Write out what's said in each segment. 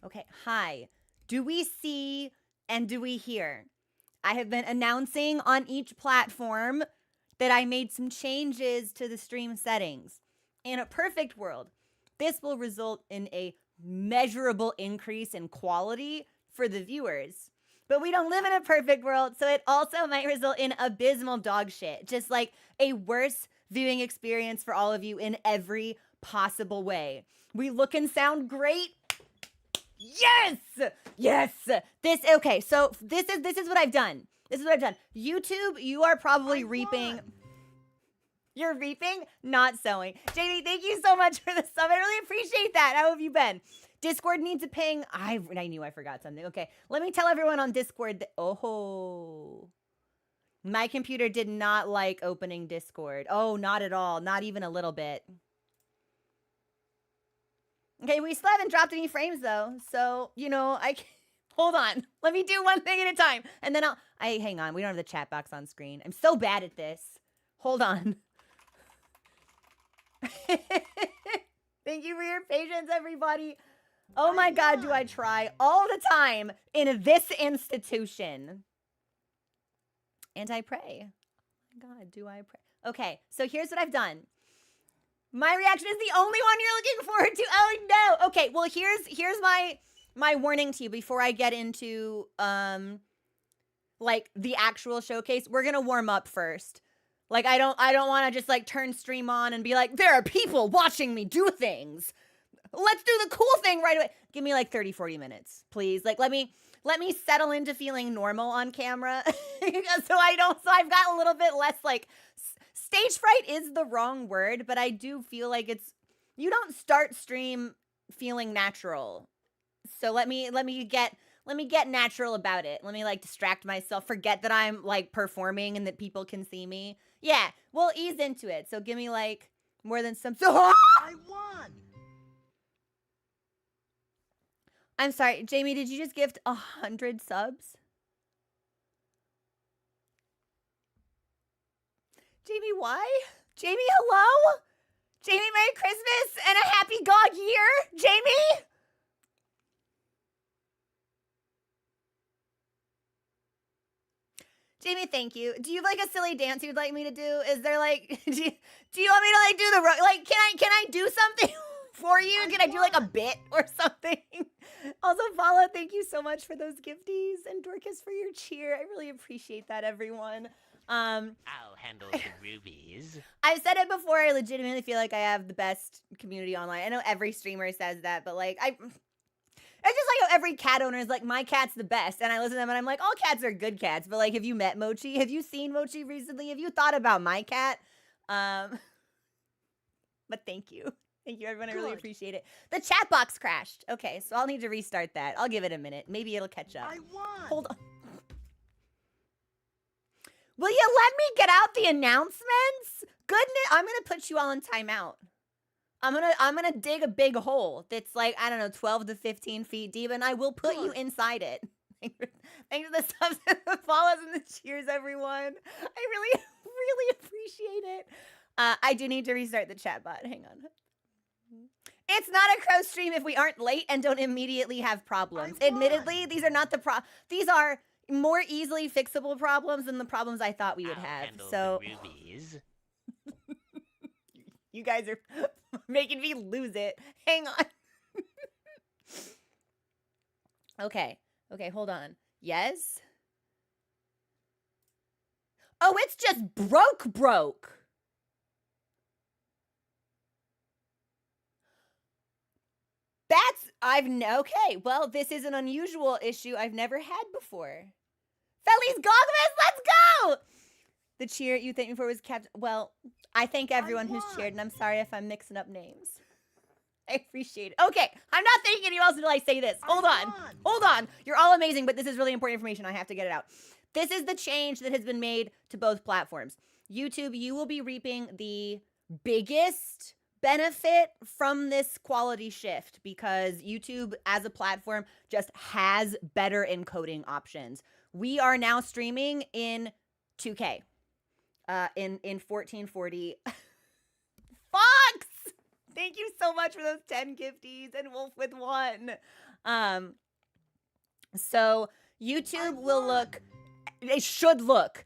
Okay, hi. Do we see and do we hear? I have been announcing on each platform that I made some changes to the stream settings. In a perfect world, this will result in a measurable increase in quality for the viewers. But we don't live in a perfect world, so it also might result in abysmal dog shit. Just like a worse viewing experience for all of you in every possible way. We look and sound great. Yes! Yes! Okay, so this is what I've done. This is what I've done. YouTube, you are probably reaping. You're reaping, not sowing. Jamie, thank you so much for the sub. I really appreciate that. How have you been? Discord needs a ping. I knew I forgot something. Okay, let me tell everyone on Discord that, oh, my computer did not like opening Discord. Oh, not at all. Not even a little bit. Okay, we still haven't dropped any frames though. So, you know, hold on. Let me do one thing at a time. And then hang on. We don't have the chat box on screen. I'm so bad at this. Hold on. Thank you for your patience, everybody. Oh my God, do I try all the time in this institution. And I pray. Oh my God, do I pray. Okay, so here's what I've done. My reaction is the only one you're looking forward to. Oh no. Okay, well here's my warning to you before I get into like the actual showcase. We're gonna warm up first. Like I don't want to just like turn stream on and be like, there are people watching me do things. Let's do the cool thing right away. Give me like 30-40 minutes, please. Like let me settle into feeling normal on camera. so I've got a little bit less like stage fright is the wrong word, but I do feel like you don't start stream feeling natural. So let me get natural about it. Let me like distract myself, forget that I'm like performing and that people can see me. Yeah, we'll ease into it. So give me like more than some. I won. I'm sorry, Jamie. Did you just gift 100 subs? Jamie, why? Jamie, hello? Jamie, Merry Christmas and a happy God year, Jamie? Jamie, thank you. Do you have like a silly dance you'd like me to do? Is there like, do you want me to like do the, can I do something for you? Can I do like a bit or something? Also, Vala, thank you so much for those gifties and Dorcas for your cheer. I really appreciate that, everyone. I'll handle the rubies. I've said it before. I legitimately feel like I have the best community online. I know every streamer says that, but like it's just like every cat owner is like, my cat's the best. And I listen to them and I'm like, all cats are good cats. But like, have you met Mochi? Have you seen Mochi recently? Have you thought about my cat? But thank you. Thank you, everyone. I really appreciate it. The chat box crashed. Okay, so I'll need to restart that. I'll give it a minute. Maybe it'll catch up. I won. Hold on. Will you let me get out the announcements? Goodness, I'm gonna put you all in timeout. I'm gonna dig a big hole that's like, I don't know, 12 to 15 feet deep, and I will put you inside it. Thanks for the subs and the follows and the cheers, everyone. I really, really appreciate it. I do need to restart the chat bot. Hang on. It's not a crow stream if we aren't late and don't immediately have problems. Admittedly, these are not these are more easily fixable problems than the problems I thought we would have. So rubies. You guys are making me lose it. Hang on. Okay, hold on. Yes? Oh, it's just broke. Okay, well, this is an unusual issue I've never had before. Feliz Gogmas, let's go! The cheer you thanked me for was kept. Well, I thank everyone who's cheered, and I'm sorry if I'm mixing up names. I appreciate it. Okay, I'm not thanking anyone else until I say this. Hold on. You're all amazing, but this is really important information. I have to get it out. This is the change that has been made to both platforms. YouTube, you will be reaping the biggest benefit from this quality shift because YouTube as a platform just has better encoding options. We are now streaming in 2K, in 1440. Fox! Thank you so much for those 10 gifties and Wolf with 1. So YouTube will look, it should look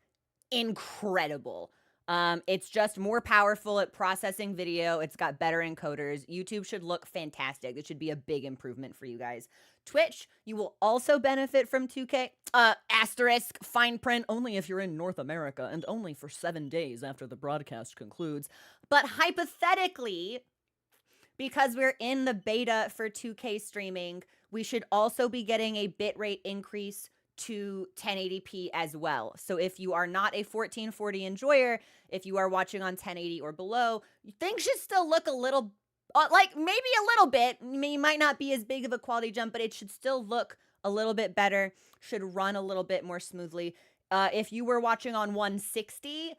incredible. It's just more powerful at processing video. It's got better encoders. YouTube should look fantastic. It should be a big improvement for you guys. Twitch, you will also benefit from 2K. Asterisk, fine print, only if you're in North America and only for 7 days after the broadcast concludes. But hypothetically, because we're in the beta for 2K streaming, we should also be getting a bitrate increase to 1080p as well. So if you are not a 1440 enjoyer, if you are watching on 1080 or below, things should still look a little, like maybe a little bit. You might not be as big of a quality jump, but it should still look a little bit better, should run a little bit more smoothly. If you were watching on 160,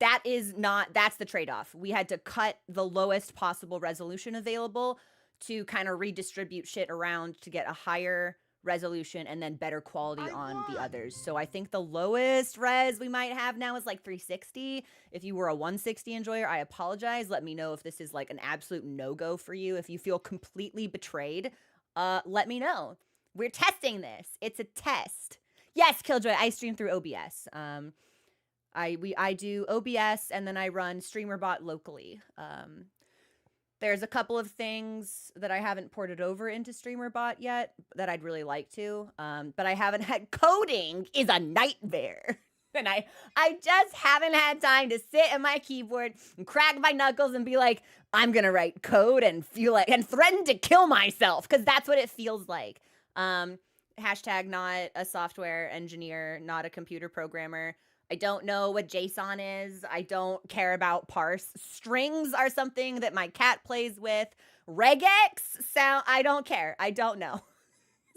that's the trade-off. We had to cut the lowest possible resolution available to kind of redistribute shit around to get a higher resolution and then better quality on the others. So I think the lowest res we might have now is like 360. If you were a 160 enjoyer, I apologize. Let me know if this is like an absolute no-go for you. If you feel completely betrayed, let me know. We're testing this. It's a test. Yes, Killjoy, I stream through OBS. I do OBS and then I run StreamerBot locally. There's a couple of things that I haven't ported over into StreamerBot yet that I'd really like to, but I haven't had. Coding is a nightmare. And I just haven't had time to sit at my keyboard and crack my knuckles and be like, I'm gonna write code and feel like, and threaten to kill myself, because that's what it feels like. Hashtag not a software engineer, not a computer programmer. I don't know what JSON is. I don't care about parse. Strings are something that my cat plays with. Regex sound, I don't care. I don't know.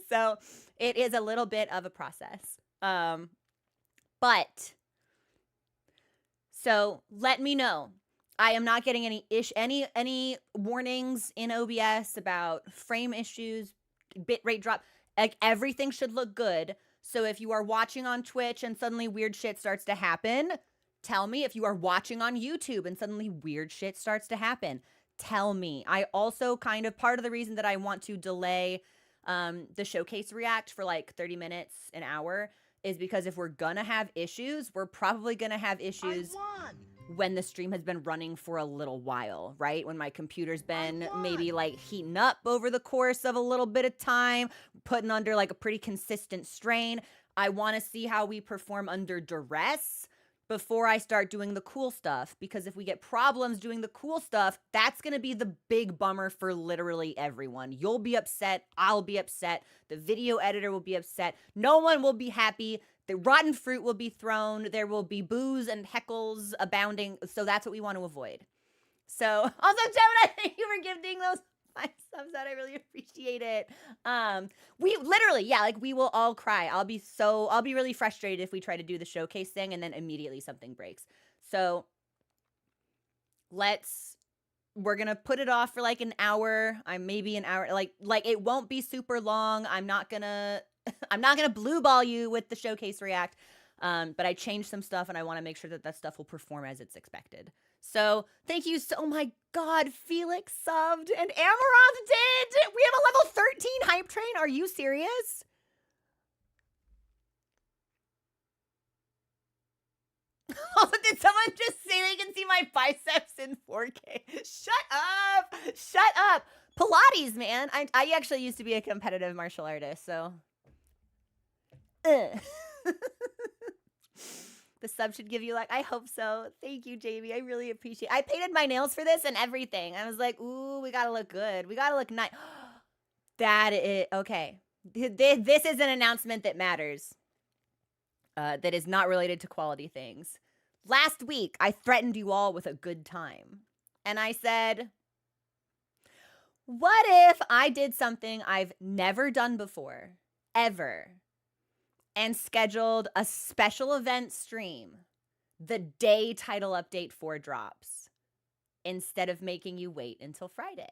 So it is a little bit of a process. But so let me know. I am not getting any warnings in OBS about frame issues, bitrate drop. Like everything should look good. So if you are watching on Twitch and suddenly weird shit starts to happen, tell me. If you are watching on YouTube and suddenly weird shit starts to happen, tell me. I also kind of, part of the reason that I want to delay the showcase react for like 30 minutes, an hour, is because if we're gonna have issues, we're probably gonna have issues when the stream has been running for a little while, right? When my computer's been maybe like heating up over the course of a little bit of time, putting under like a pretty consistent strain. I want to see how we perform under duress before I start doing the cool stuff, because if we get problems doing the cool stuff, that's going to be the big bummer for literally everyone. You'll be upset. I'll be upset. The video editor will be upset. No one will be happy. The rotten fruit will be thrown. There will be boos and heckles abounding. So that's what we want to avoid. So also, Gemini, thank you for gifting those 5 subs. That I really appreciate it. We literally, yeah, like we will all cry. I'll be really frustrated if we try to do the showcase thing and then immediately something breaks. So we're gonna put it off for like an hour. Maybe an hour. Like it won't be super long. I'm not gonna blue ball you with the showcase react, but I changed some stuff and I want to make sure that stuff will perform as it's expected. So thank you so, oh my God, Felix subbed and Amaranth did. We have a level 13 hype train. Are you serious? Also, did someone just say they can see my biceps in 4K? Shut up. Pilates, man. I actually used to be a competitive martial artist, so. The sub should give you like, I hope so. Thank you, Jamie. I really appreciate it. I painted my nails for this and everything. I was like, ooh, we gotta look good. We gotta look nice. That is, okay. This is an announcement that matters. That is not related to quality things. Last week, I threatened you all with a good time. And I said, what if I did something I've never done before, ever, and scheduled a special event stream the day Title Update 4 drops, instead of making you wait until Friday?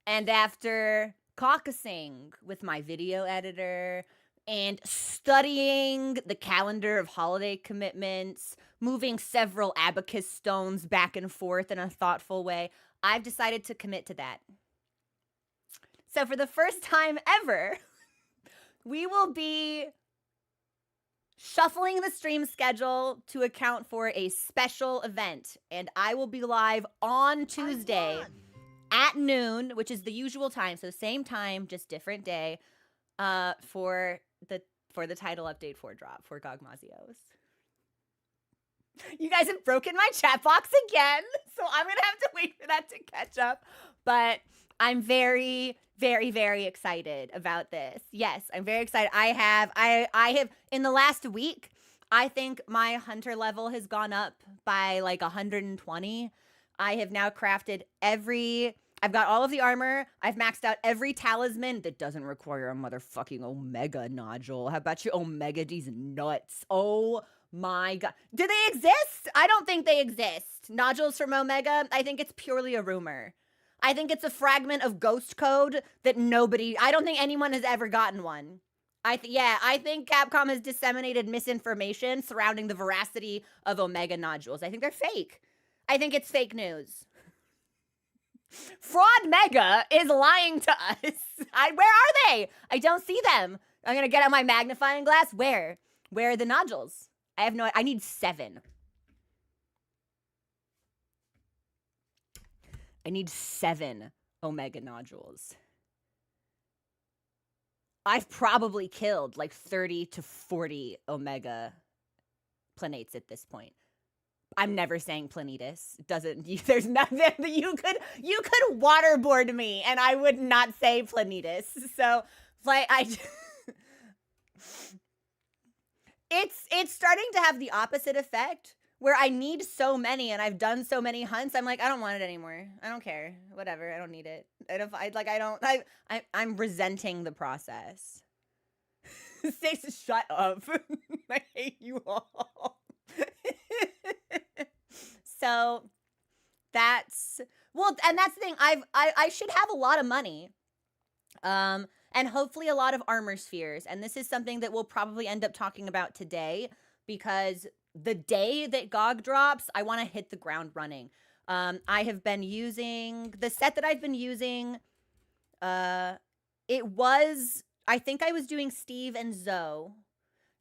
And after caucusing with my video editor and studying the calendar of holiday commitments, moving several abacus stones back and forth in a thoughtful way, I've decided to commit to that. So for the first time ever, we will be shuffling the stream schedule to account for a special event. And I will be live on Tuesday at noon, which is the usual time. So same time, just different day, for the title update for drop for Gogmazios. You guys have broken my chat box again, so I'm gonna have to wait for that to catch up. But I'm very, very, very excited about this. Yes, I'm very excited. I have in the last week, I think my hunter level has gone up by like 120. I have now crafted I've got all of the armor. I've maxed out every talisman that doesn't require a motherfucking Omega nodule. How about you Omega these nuts? Oh my god. Do they exist? I don't think they exist. Nodules from Omega, I think it's purely a rumor. I think it's a fragment of ghost code that I don't think anyone has ever gotten one. I think Capcom has disseminated misinformation surrounding the veracity of Omega nodules. I think they're fake. I think it's fake news. Fraud Mega is lying to us. Where are they? I don't see them. I'm gonna get out my magnifying glass. Where? Where are the nodules? I need 7. I need 7 Omega nodules. I've probably killed like 30 to 40 Omega planates at this point. I'm never saying Planetus. There's nothing you could waterboard me and I would not say Planetus. So like it's starting to have the opposite effect where I need so many and I've done so many hunts. I'm like, I don't want it anymore. I don't care. Whatever. I don't need it. I'm resenting the process. Stace, shut up. I hate you all. So that's the thing. I should have a lot of money. And hopefully a lot of armor spheres. And this is something that we'll probably end up talking about today because the day that GOG drops, I want to hit the ground running. I have been using the set that I've been using. I think I was doing Steve and Zoe,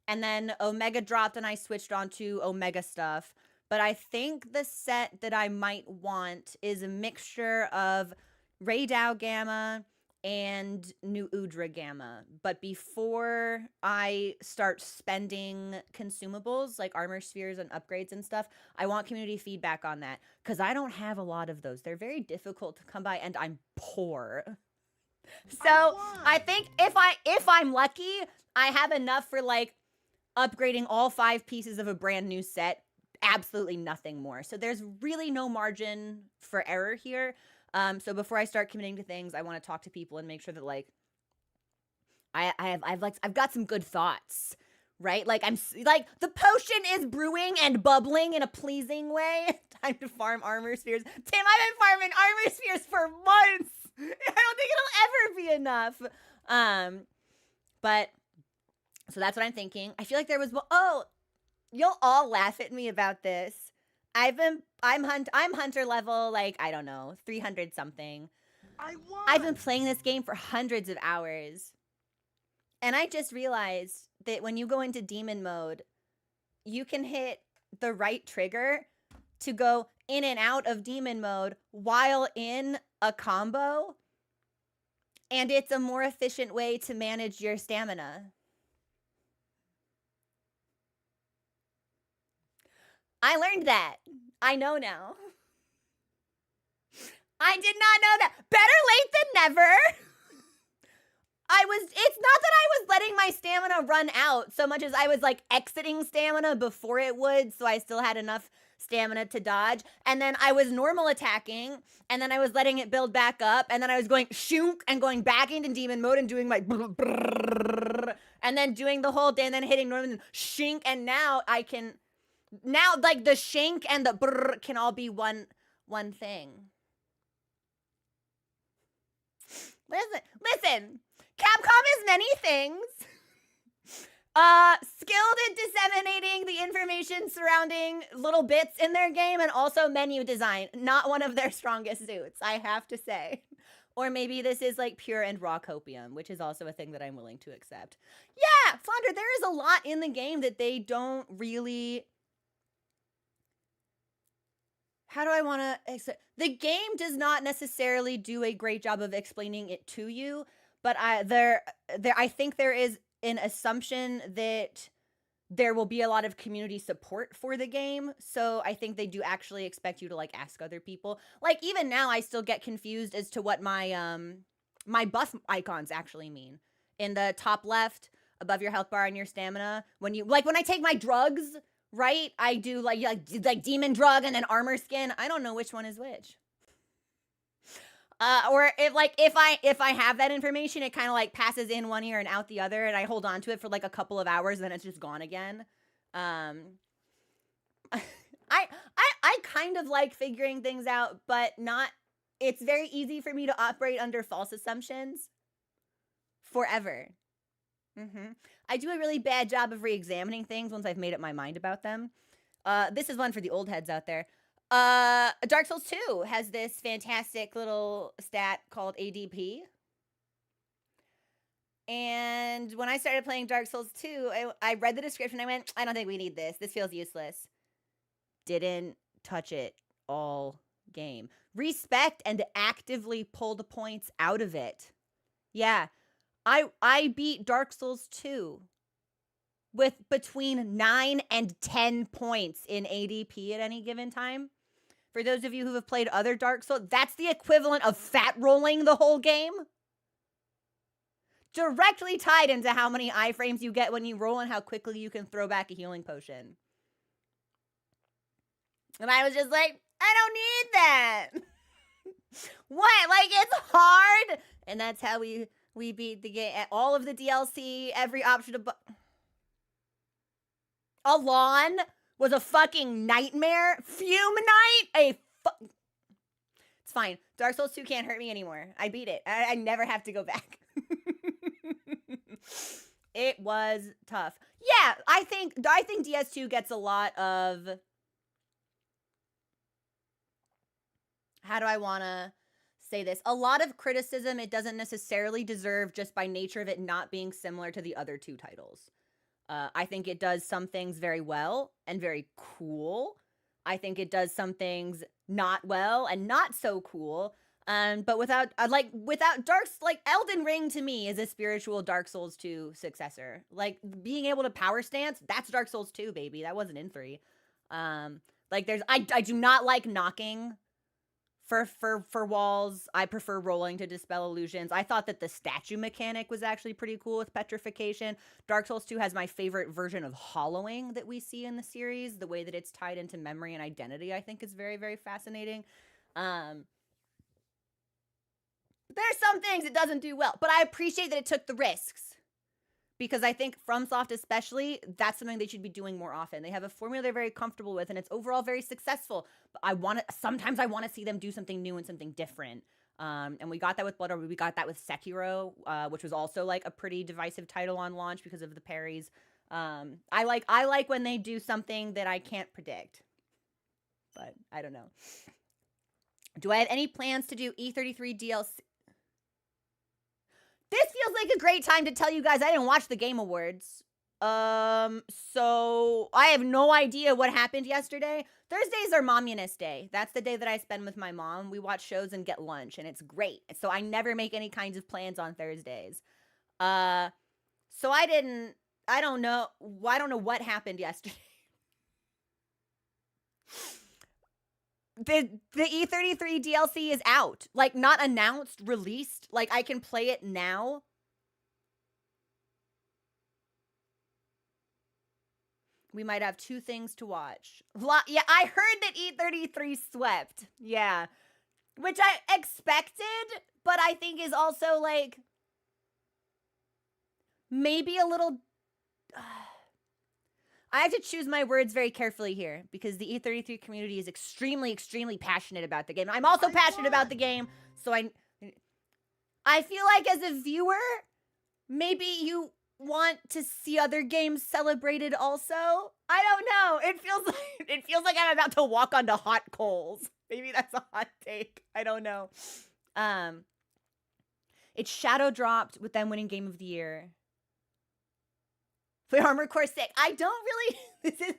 and then Omega dropped and I switched on to Omega stuff. But I think the set that I might want is a mixture of Raydao Gamma and New Udra Gamma. But before I start spending consumables like armor spheres and upgrades and stuff, I want community feedback on that because I don't have a lot of those. They're very difficult to come by and I'm poor. So I think if I'm lucky, I have enough for like upgrading all 5 pieces of a brand new set. Absolutely nothing more. So there's really no margin for error here. So before I start committing to things, I want to talk to people and make sure that like I've got some good thoughts, right? Like I'm like the potion is brewing and bubbling in a pleasing way. Time to farm armor spheres. Tim, I've been farming armor spheres for months. I don't think it'll ever be enough. But so that's what I'm thinking. I feel like there was you'll all laugh at me about this. I'm hunter level, like, I don't know, 300 something. I've been playing this game for hundreds of hours. And I just realized that when you go into demon mode, you can hit the right trigger to go in and out of demon mode while in a combo. And it's a more efficient way to manage your stamina. I learned that. I know now. I did not know that. Better late than never. It's not that I was letting my stamina run out so much as I was like exiting stamina before it would, so I still had enough stamina to dodge. And then I was normal attacking, and then I was letting it build back up, and then I was going shunk and going back into demon mode and doing my and then doing the whole day and then hitting normal and shink, and now like the shank and the brrr can all be one thing. Listen. Capcom is many things. Skilled at disseminating the information surrounding little bits in their game and also menu design. Not one of their strongest suits, I have to say. Or maybe this is like pure and raw copium, which is also a thing that I'm willing to accept. Yeah, Flounder, there is a lot in the game that they don't really... How do I want to accept? The game does not necessarily do a great job of explaining it to you, but I think there is an assumption that there will be a lot of community support for the game. So I think they do actually expect you to like ask other people. Like even now I still get confused as to what my my buff icons actually mean. In the top left, above your health bar and your stamina, when I take my drugs, right? I do like demon drug and then armor skin. I don't know which one is which. Or if I have that information, it kind of like passes in one ear and out the other, and I hold on to it for like a couple of hours, then it's just gone again. I kind of like figuring things out, but not. It's very easy for me to operate under false assumptions forever. I do a really bad job of re-examining things once I've made up my mind about them. This is one for the old heads out there. Dark Souls 2 has this fantastic little stat called ADP. And when I started playing Dark Souls 2, I read the description. I went, I don't think we need this. This feels useless. Didn't touch it all game. Respect and actively pulled points out of it. Yeah. I beat Dark Souls 2 with between 9 and 10 points in ADP at any given time. For those of you who have played other Dark Souls, that's the equivalent of fat rolling the whole game. Directly tied into how many iframes you get when you roll and how quickly you can throw back a healing potion. And I was just like, I don't need that. What? Like, it's hard? And that's how we beat the game. All of the DLC, every option to... Alon was a fucking nightmare. Fume Night? It's fine. Dark Souls 2 can't hurt me anymore. I beat it. I never have to go back. It was tough. Yeah, I think DS2 gets a lot of... How do I want to say this? A lot of criticism it doesn't necessarily deserve just by nature of it not being similar to the other two titles. I think it does some things very well and very cool. I think it does some things not well and not so cool. But without Elden Ring to me is a spiritual Dark Souls 2 successor. Like being able to power stance, that's Dark Souls 2, baby. That wasn't in 3. I do not like knocking for walls. I prefer rolling to dispel illusions. I thought that the statue mechanic was actually pretty cool with petrification. Dark Souls 2 has my favorite version of hollowing that we see in the series. The way that it's tied into memory and identity, I think is very, very fascinating. There's some things it doesn't do well, but I appreciate that it took the risks. Because I think FromSoft especially, that's something they should be doing more often. They have a formula they're very comfortable with, and it's overall very successful. But sometimes I want to see them do something new and something different. And we got that with Blood, we got that with Sekiro, which was also like a pretty divisive title on launch because of the parries. I like when they do something that I can't predict. But I don't know. Do I have any plans to do E33 DLC? This feels like a great time to tell you guys I didn't watch the Game Awards. So I have no idea what happened yesterday. Thursdays are Momunist Day. That's the day that I spend with my mom. We watch shows and get lunch, and it's great. So I never make any kinds of plans on Thursdays. So I don't know what happened yesterday. The E33 DLC is out. Like, not announced, released. Like, I can play it now. We might have 2 things to watch. Yeah, I heard that E33 swept. Yeah. Which I expected, but I think is also, like, maybe a little... I have to choose my words very carefully here because the E33 community is extremely, extremely passionate about the game. I'm also passionate about the game, so I feel like as a viewer, maybe you want to see other games celebrated also. I don't know. It feels like I'm about to walk onto hot coals. Maybe that's a hot take. I don't know. It's shadow dropped with them winning Game of the Year. Play Armored Core 6. I don't really,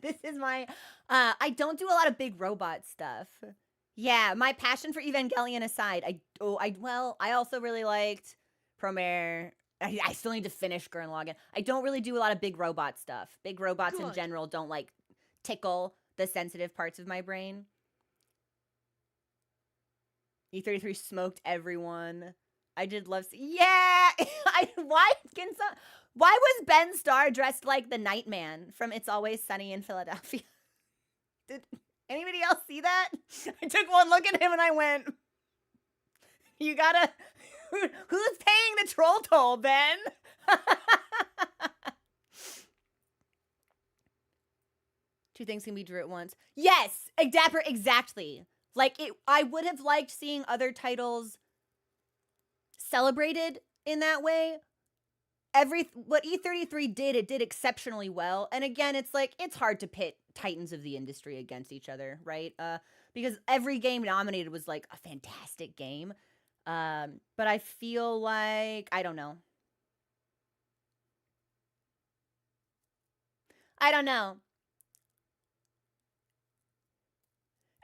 this is my, I don't do a lot of big robot stuff. Yeah, my passion for Evangelion aside, I also really liked Promare. I still need to finish Gurren Lagann. I don't really do a lot of big robot stuff. Big robots in general don't like tickle the sensitive parts of my brain. E33 smoked everyone. I did love. Yeah, why was Ben Starr dressed like the Nightman from It's Always Sunny in Philadelphia? Did anybody else see that? I took one look at him and I went, "You gotta." Who's paying the troll toll, Ben? Two things can be true at once. Yes, Dapper, exactly. Like, I would have liked seeing other titles celebrated in that way. What E33 did, it did exceptionally well. And again, it's like, it's hard to pit titans of the industry against each other, right? Because every game nominated was like a fantastic game. But I feel like, I don't know.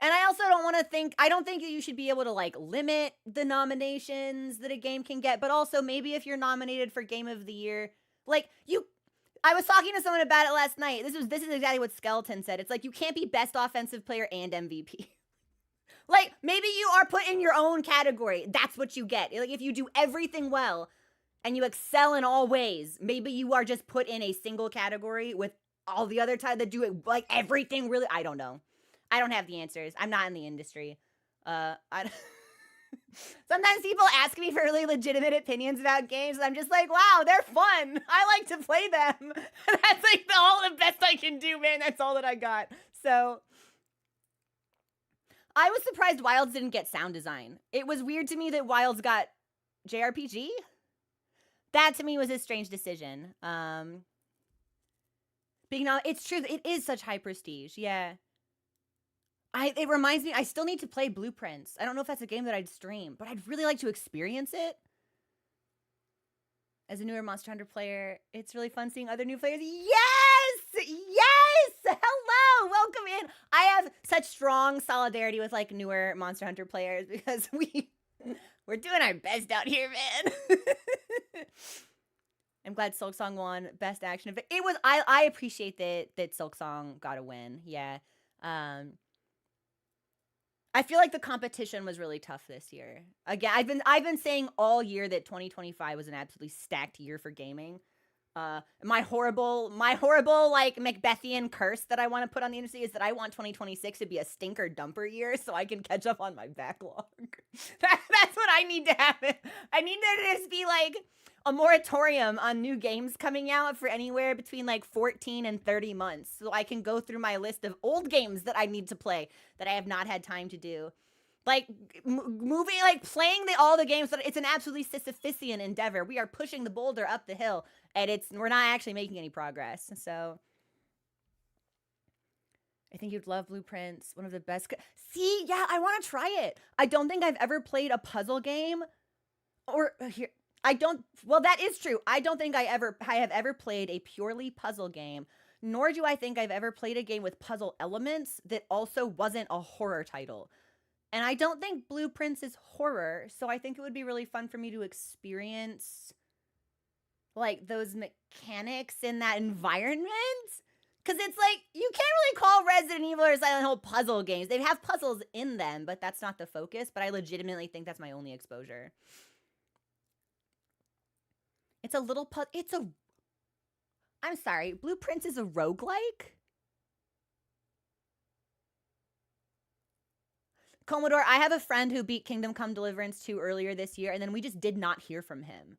And I also I don't think that you should be able to like limit the nominations that a game can get, but also maybe if you're nominated for Game of the Year, like I was talking to someone about it last night. This is exactly what Skeleton said. It's like, you can't be best offensive player and MVP. Like, maybe you are put in your own category. That's what you get. Like, if you do everything well and you excel in all ways, maybe you are just put in a single category with all the other types that do it, like, everything really. I don't know. I don't have the answers. I'm not in the industry. Sometimes people ask me for really legitimate opinions about games, and I'm just like, wow, they're fun. I like to play them. That's like all the best I can do, man. That's all that I got. So I was surprised Wilds didn't get sound design. It was weird to me that Wilds got JRPG. That to me was a strange decision. It's true. It is such high prestige. Yeah. It reminds me, I still need to play Blueprints. I don't know if that's a game that I'd stream, but I'd really like to experience it. As a newer Monster Hunter player, it's really fun seeing other new players. Yes! Yes! Hello! Welcome in. I have such strong solidarity with like newer Monster Hunter players because we're doing our best out here, man. I'm glad Silksong won Best Action. It was I appreciate that Silksong got a win. Yeah. I feel like the competition was really tough this year. Again, I've been saying all year that 2025 was an absolutely stacked year for gaming. My horrible like Macbethian curse that I want to put on the industry is that I want 2026 to be a stinker dumper year so I can catch up on my backlog. That's what I need to happen. I need there to just be like a moratorium on new games coming out for anywhere between like 14 and 30 months so I can go through my list of old games that I need to play that I have not had time to do. Like moving, like playing all the games, it's an absolutely Sisyphusian endeavor. We are pushing the boulder up the hill and we're not actually making any progress. So I think you'd love Blueprints, one of the best. See, yeah, I want to try it. I don't think I've ever played a puzzle game well, that is true. I don't think I have ever played a purely puzzle game, nor do I think I've ever played a game with puzzle elements that also wasn't a horror title. And I don't think Blueprints is horror, so I think it would be really fun for me to experience like those mechanics in that environment. Because it's like, you can't really call Resident Evil or Silent Hill puzzle games. They have puzzles in them, but that's not the focus. But I legitimately think that's my only exposure. It's a little I'm sorry, Blueprints is a roguelike? Commodore, I have a friend who beat Kingdom Come Deliverance 2 earlier this year, and then we just did not hear from him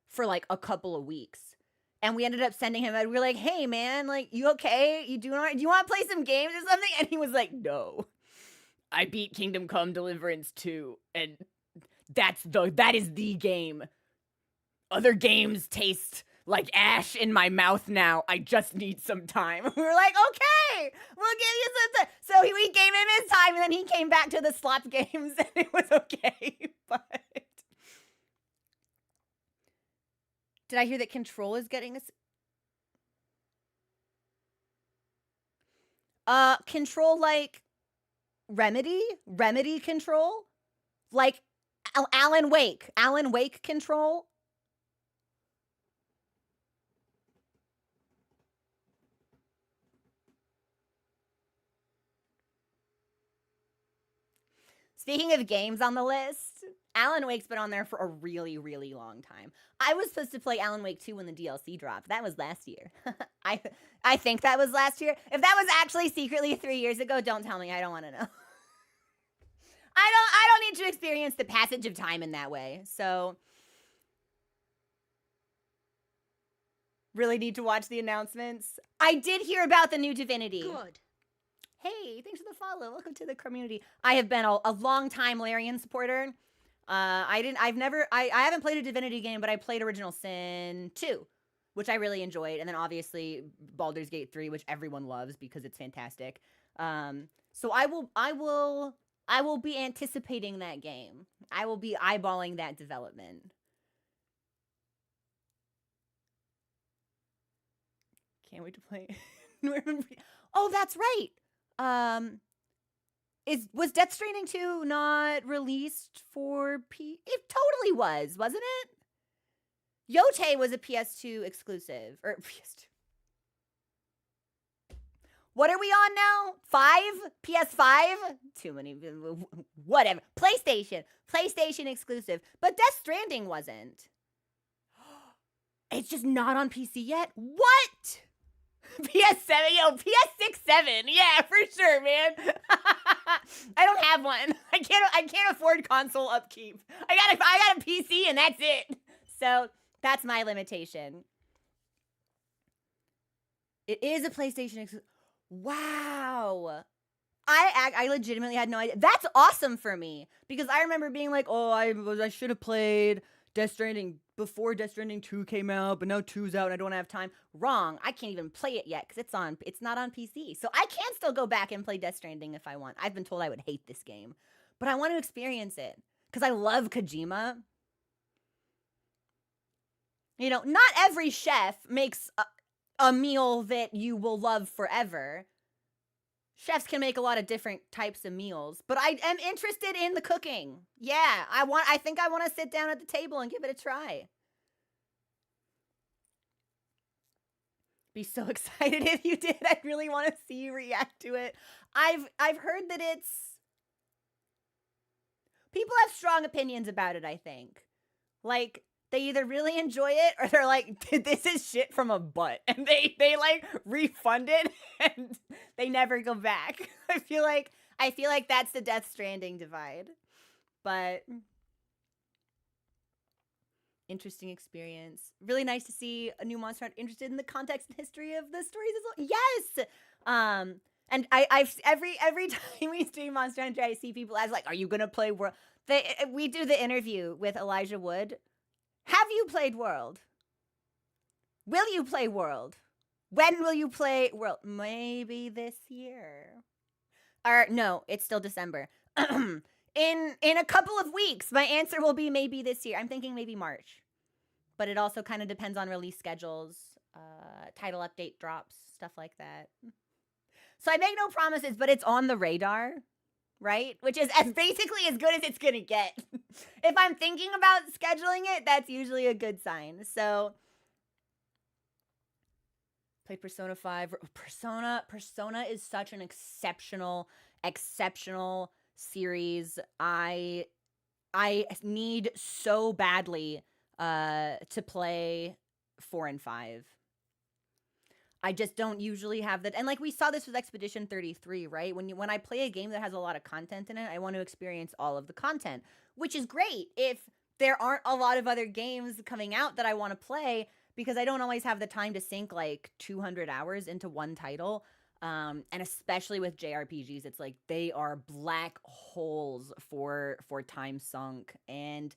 for like a couple of weeks. And we ended up sending him, and we were like, hey man, like, you okay? You doing all right? Do you want to play some games or something? And he was like, no. I beat Kingdom Come Deliverance 2, and that is the game. Other games taste like ash in my mouth now. I just need some time. We were like, okay, we'll give you some time. So we gave him his time, and then he came back to the slot games, and it was okay. But Did I hear that Control is getting a... Control like Remedy Control? Like Alan Wake Control? Speaking of games on the list, Alan Wake's been on there for a really, really long time. I was supposed to play Alan Wake 2 when the DLC dropped. That was last year. I think that was last year. If that was actually secretly 3 years ago, don't tell me. I don't want to know. I don't need to experience the passage of time in that way. So really need to watch the announcements. I did hear about the new Divinity. Good. Hey, thanks for the follow. Welcome to the community. I have been a long time Larian supporter. I haven't played a Divinity game, but I played Original Sin 2, which I really enjoyed, and then obviously Baldur's Gate 3, which everyone loves because it's fantastic. So I will be anticipating that game. I will be eyeballing that development. Can't wait to play. Oh, that's right. Was Death Stranding 2 not released for It totally was, wasn't it? Yote was a PS2 exclusive, or PS2. What are we on now? 5? PS5? Too many. Whatever. PlayStation exclusive. But Death Stranding wasn't. It's just not on PC yet? What? PS7, PS6, 7. Yeah, for sure, man. I don't have one. I can't afford console upkeep. I got a PC and that's it. So that's my limitation. It is a PlayStation exclusive. Wow. I legitimately had no idea. That's awesome for me because I remember being like, oh, I should have played Death Stranding before Death Stranding 2 came out, but now 2's out and I don't have time. Wrong. I can't even play it yet because it's not on PC. So I can still go back and play Death Stranding if I want. I've been told I would hate this game, but I want to experience it because I love Kojima. You know, not every chef makes a meal that you will love forever. Chefs can make a lot of different types of meals, but I am interested in the cooking. Yeah, I think I want to sit down at the table and give it a try. Be so excited if you did. I really want to see you react to it. I've heard that people have strong opinions about it, I think. Like, they either really enjoy it or they're like, this is shit from a butt. And they like refund it and they never go back. I feel like that's the Death Stranding divide. But interesting experience. Really nice to see a new Monster Hunter interested in the context and history of the stories as well. Yes. And I've every time we stream Monster Hunter, I see people ask like, are you gonna play World? We do the interview with Elijah Wood. Have you played World? Will you play World? When will you play World? Maybe this year. Or no, it's still December. In a couple of weeks, my answer will be maybe this year. I'm thinking maybe March. But it also kind of depends on release schedules, title update drops, stuff like that. So I make no promises, but it's on the radar. Right? Which is basically as good as it's gonna get. If I'm thinking about scheduling it, that's usually a good sign. So, played Persona 5. Persona is such an exceptional series. I need so badly to play 4 and 5. I just don't usually have that. And like we saw this with Expedition 33, right? When I play a game that has a lot of content in it, I want to experience all of the content, which is great if there aren't a lot of other games coming out that I want to play because I don't always have the time to sink like 200 hours into one title. And especially with JRPGs, it's like they are black holes for time sunk. And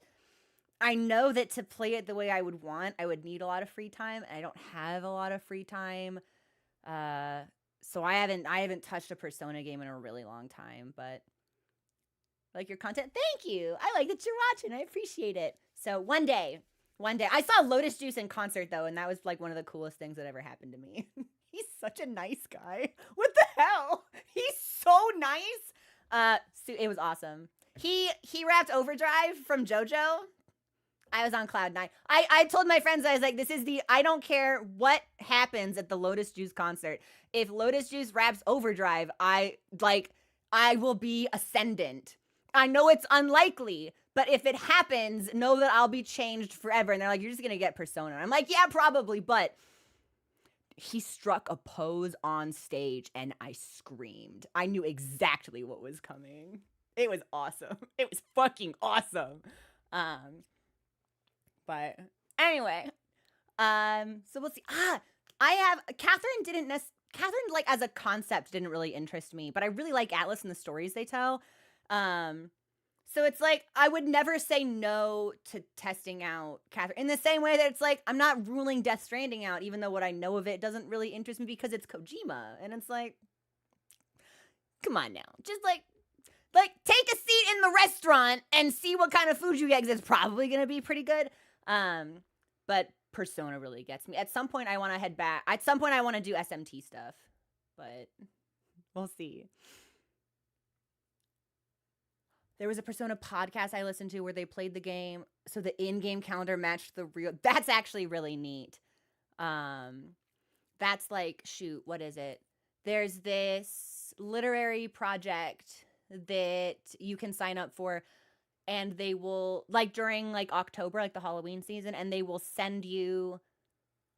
I know that to play it the way I would want, I would need a lot of free time, and I don't have a lot of free time. So I haven't touched a Persona game in a really long time, but I like your content. Thank you. I like that you're watching. I appreciate it. So one day One day. I saw Lotus Juice in concert, though, and that was, like, one of the coolest things that ever happened to me. He's such a nice guy. What the hell? He's so nice. It was awesome. He rapped Overdrive from JoJo. I was on cloud 9. I told my friends, I was like, I don't care what happens at the Lotus Juice concert. If Lotus Juice raps Overdrive, I will be ascendant. I know it's unlikely, but if it happens, know that I'll be changed forever. And they're like, you're just going to get Persona. I'm like, yeah, probably, but he struck a pose on stage and I screamed. I knew exactly what was coming. It was awesome. It was fucking awesome. But anyway, so we'll see. Catherine, like, as a concept didn't really interest me, but I really like Atlas and the stories they tell. So it's like, I would never say no to testing out Catherine in the same way that it's like, I'm not ruling Death Stranding out, even though what I know of it doesn't really interest me because it's Kojima. And it's like, come on now. Just like take a seat in the restaurant and see what kind of food you get, because it's probably going to be pretty good. But Persona really gets me. At some point I want to head back. At some point I want to do SMT stuff, but we'll see. There was a Persona podcast I listened to where they played the game, so the in-game calendar matched the real. That's actually really neat. That's like, shoot, what is it? There's this literary project that you can sign up for, and they will, like, during like October, like the Halloween season, and they will send you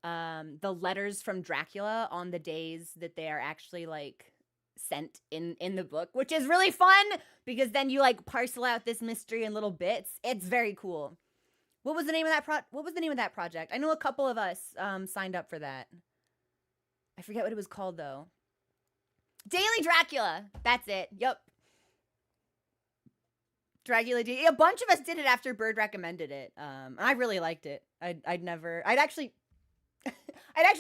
the letters from Dracula on the days that they are actually like sent in the book, which is really fun because then you like parcel out this mystery in little bits. It's very cool. What was the name of that project? I know a couple of us signed up for that. I forget what it was called though. Daily Dracula. That's it. Yep. Dracula. A bunch of us did it after Bird recommended it. I really liked it. I'd actually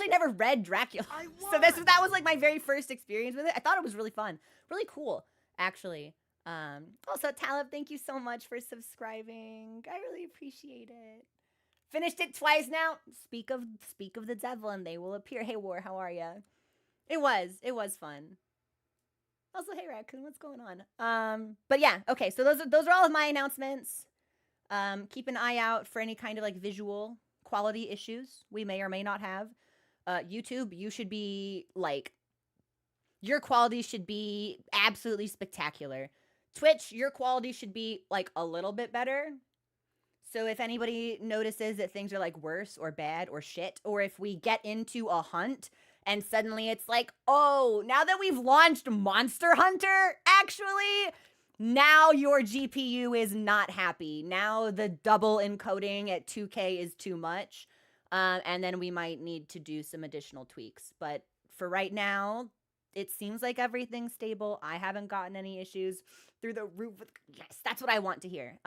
never read Dracula. So that was like my very first experience with it. I thought it was really fun. Really cool, actually. Also, Talib, thank you so much for subscribing. I really appreciate it. Finished it twice now. Speak of the devil and they will appear. Hey, War, how are ya? It was fun. Also, hey, Raccoon, what's going on? But yeah, okay, so those are all of my announcements. Keep an eye out for any kind of like visual quality issues we may or may not have. YouTube, you should be like, your quality should be absolutely spectacular. Twitch, your quality should be like a little bit better. So if anybody notices that things are like worse or bad or shit, or if we get into a hunt and suddenly it's like, oh, now that we've launched Monster Hunter, actually, now your GPU is not happy. Now the double encoding at 2K is too much. And then we might need to do some additional tweaks. But for right now, it seems like everything's stable. I haven't gotten any issues through the roof. Yes, that's what I want to hear.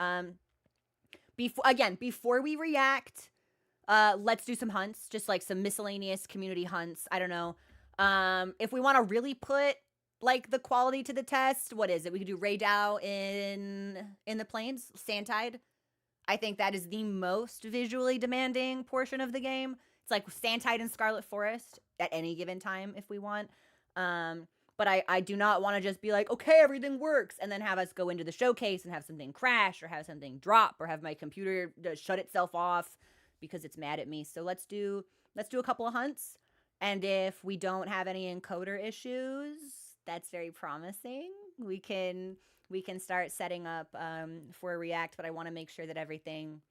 Before we react, let's do some hunts, just like some miscellaneous community hunts. I don't know. If we want to really put like the quality to the test, what is it? We could do Raydao in the plains, Sandtide. I think that is the most visually demanding portion of the game. It's like Sandtide and Scarlet Forest at any given time if we want. But I do not want to just be like, okay, everything works, and then have us go into the showcase and have something crash or have something drop or have my computer shut itself off because it's mad at me. So let's do a couple of hunts, and if we don't have any encoder issues, that's very promising. We can start setting up for React, but I want to make sure that everything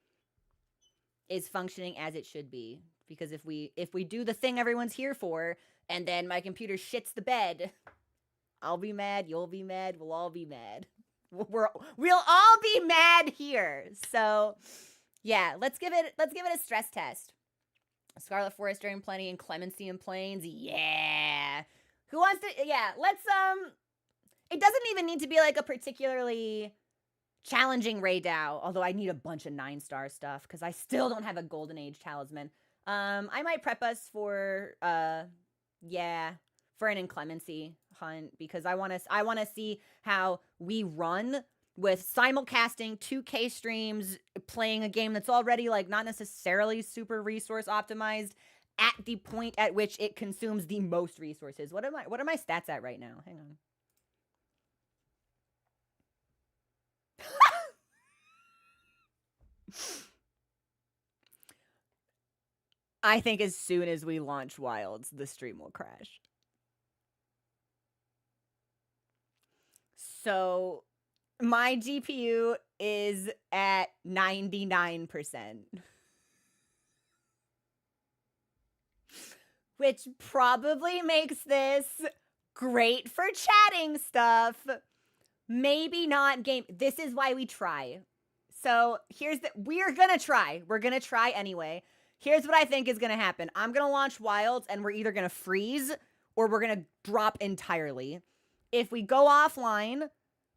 is functioning as it should be, because if we do the thing everyone's here for and then my computer shits the bed, I'll be mad, you'll be mad, we'll all be mad. We'll all be mad here. So yeah, let's give it a stress test. Scarlet Forest during plenty and Clemency and Plains. Yeah. Who wants to? Yeah, let's it doesn't even need to be like a particularly challenging Raydao, although I need a bunch of 9-star stuff because I still don't have a Golden Age talisman. I might prep us for for an Inclemency hunt, because I want to see how we run with simulcasting 2K streams, playing a game that's already like not necessarily super resource optimized at the point at which it consumes the most resources. What are my stats at right now? Hang on. I think as soon as we launch Wilds, the stream will crash. So my GPU is at 99%. Which probably makes this great for chatting stuff. Maybe not game. This is why we try. So here's the, we're gonna try. We're gonna try anyway. Here's what I think is gonna happen. I'm gonna launch Wilds and we're either gonna freeze or we're gonna drop entirely. If we go offline,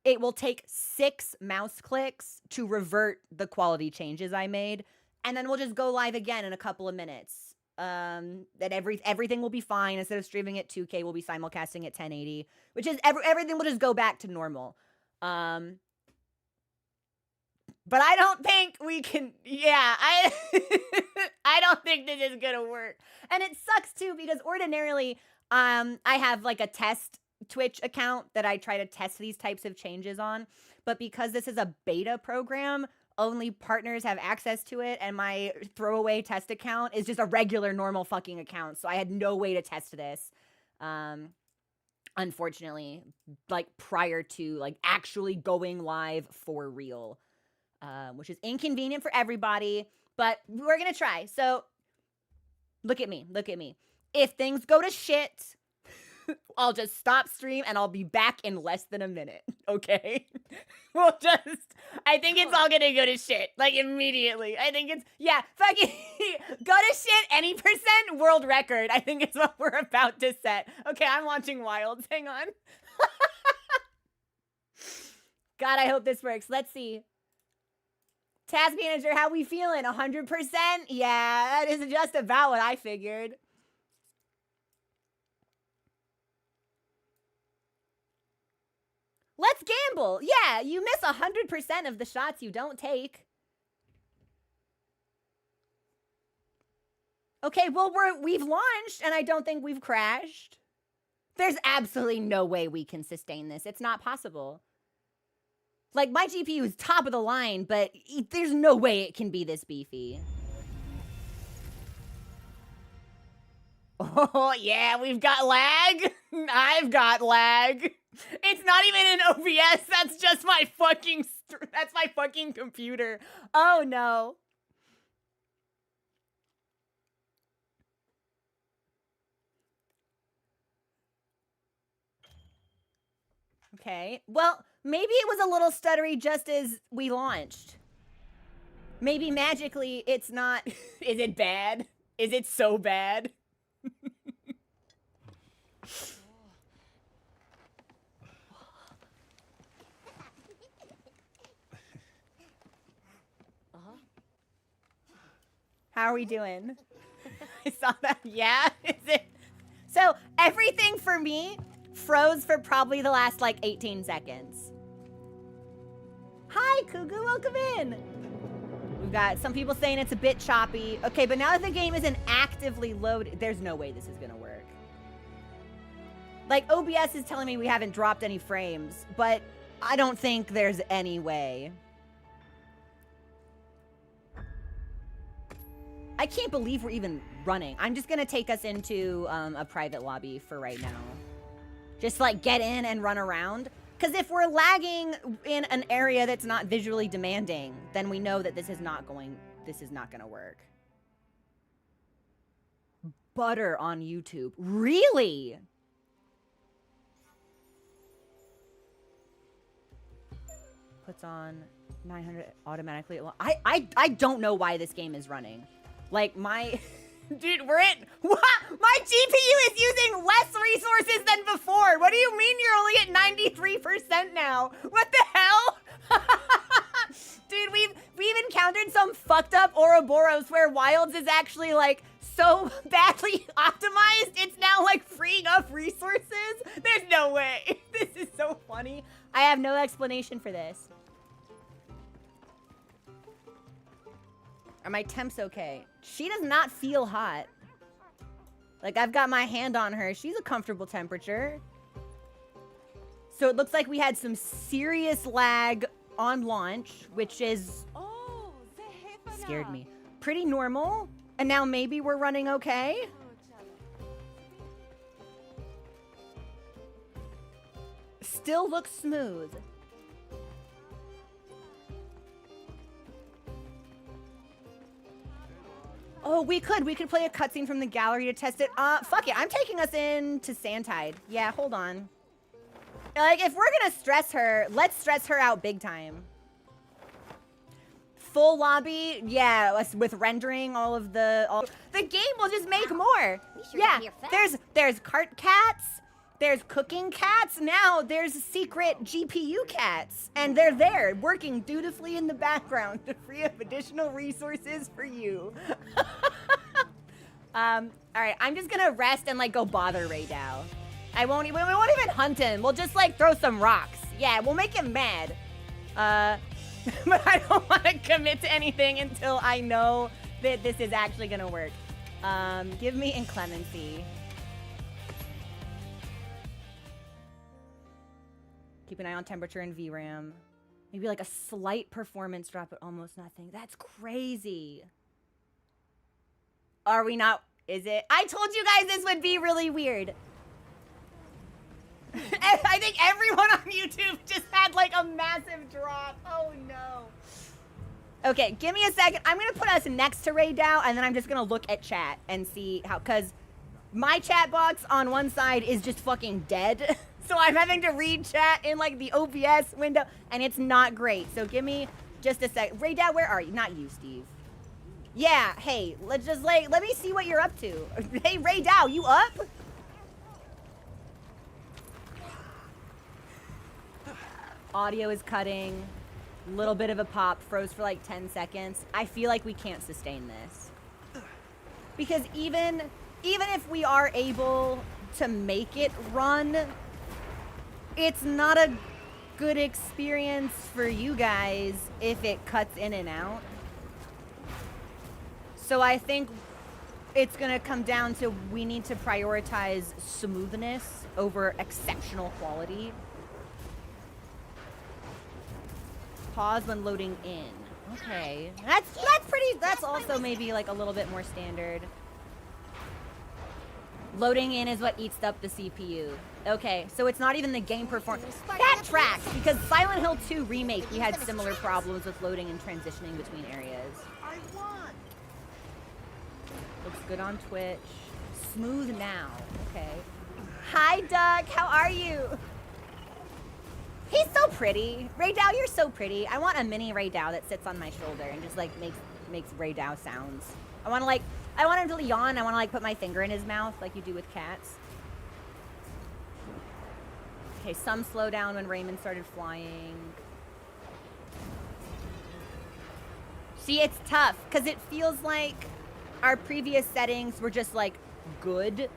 it will take 6 mouse clicks to revert the quality changes I made. And then we'll just go live again in a couple of minutes. That everything will be fine. Instead of streaming at 2K, we'll be simulcasting at 1080, which is everything will just go back to normal. But I don't think we can, I don't think this is gonna work. And it sucks too, because ordinarily, I have like a test Twitch account that I try to test these types of changes on. But because this is a beta program, only partners have access to it, and my throwaway test account is just a regular normal fucking account. So I had no way to test this. Unfortunately, like prior to like actually going live for real. Which is inconvenient for everybody, but we're gonna try. So look at me. If things go to shit, I'll just stop stream and I'll be back in less than a minute, okay? I think it's all gonna go to shit, like immediately. I think it's, fucking go to shit any percent world record. I think is what we're about to set. Okay, I'm watching Wilds, hang on. God, I hope this works. Let's see. Task manager, how we feeling? 100%? Yeah, that is just about what I figured. Let's gamble. Yeah, you miss 100% of the shots you don't take. Okay, well, we've launched, and I don't think we've crashed. There's absolutely no way we can sustain this. It's not possible. Like, my GPU is top of the line, but there's no way it can be this beefy. Oh, yeah, we've got lag. I've got lag. It's not even an OBS. That's just my fucking computer. Oh, no. Okay, well, maybe it was a little stuttery just as we launched. Maybe magically it's not. Is it bad? Is it so bad? How are we doing? I saw that. Yeah, is it? So everything for me froze for probably the last like 18 seconds. Hi, Kugu, welcome in. We've got some people saying it's a bit choppy. Okay, but now that the game isn't actively loaded, there's no way this is gonna work. Like, OBS is telling me we haven't dropped any frames, but I don't think there's any way. I can't believe we're even running. I'm just gonna take us into a private lobby for right now. Just like get in and run around. Because if we're lagging in an area that's not visually demanding, then we know that this is not gonna work. Butter on YouTube. Really? Puts on 900 automatically. I don't know why this game is running. Like my... Dude, what? My GPU is using less resources than before. What do you mean you're only at 93% now? What the hell? Dude, we've encountered some fucked up Ouroboros where Wilds is actually like so badly optimized, it's now like freeing up resources. There's no way. This is so funny. I have no explanation for this. Are my temps okay? She does not feel hot. Like, I've got my hand on her. She's a comfortable temperature. So it looks like we had some serious lag on launch, which is... scared me. Pretty normal. And now maybe we're running okay. Still looks smooth. Oh, we could play a cutscene from the gallery to test it. Fuck it, I'm taking us in to Sandtide. Yeah, hold on. Like, if we're gonna stress her, let's stress her out big time. Full lobby, yeah, with rendering all of the game will just make more. Yeah, there's cart cats, there's cooking cats, now there's secret GPU cats, and they're there working dutifully in the background to free up additional resources for you. All right, I'm just gonna rest and like go bother Ray Dow. We won't even hunt him. We'll just like throw some rocks. Yeah, we'll make him mad. But I don't want to commit to anything until I know that this is actually gonna work. Give me inclemency. Keep an eye on temperature and VRAM. Maybe like a slight performance drop, but almost nothing. That's crazy. Are we not? Is it? I told you guys this would be really weird. I think everyone on YouTube just had like a massive drop. Oh no. Okay, give me a second. I'm gonna put us next to Ray Dow, and then I'm just gonna look at chat and see how, cause my chat box on one side is just fucking dead. So I'm having to read chat in like the OBS window, and it's not great. So give me just a sec. Ray Dow, where are you? Not you, Steve. Yeah, hey, let's just like, let me see what you're up to. Hey, Ray Dow, you up? Audio is cutting. Little bit of a pop, froze for like 10 seconds. I feel like we can't sustain this. Because even if we are able to make it run, it's not a good experience for you guys if it cuts in and out. So I think it's gonna come down to we need to prioritize smoothness over exceptional quality. Pause when loading in. Okay, that's also maybe like a little bit more standard. Loading in is what eats up the CPU. Okay, so it's not even the game performance. That tracks, because Silent Hill 2 Remake, we had similar problems with loading and transitioning between areas. Looks good on Twitch. Smooth now. Okay. Hi, Doug. How are you? He's so pretty. Ray Dow, you're so pretty. I want a mini Ray Dow that sits on my shoulder and just like makes Ray Dow sounds. I want him to yawn. I want to like put my finger in his mouth like you do with cats. Okay, some slowdown when Raymond started flying. See, it's tough because it feels like our previous settings were just like good,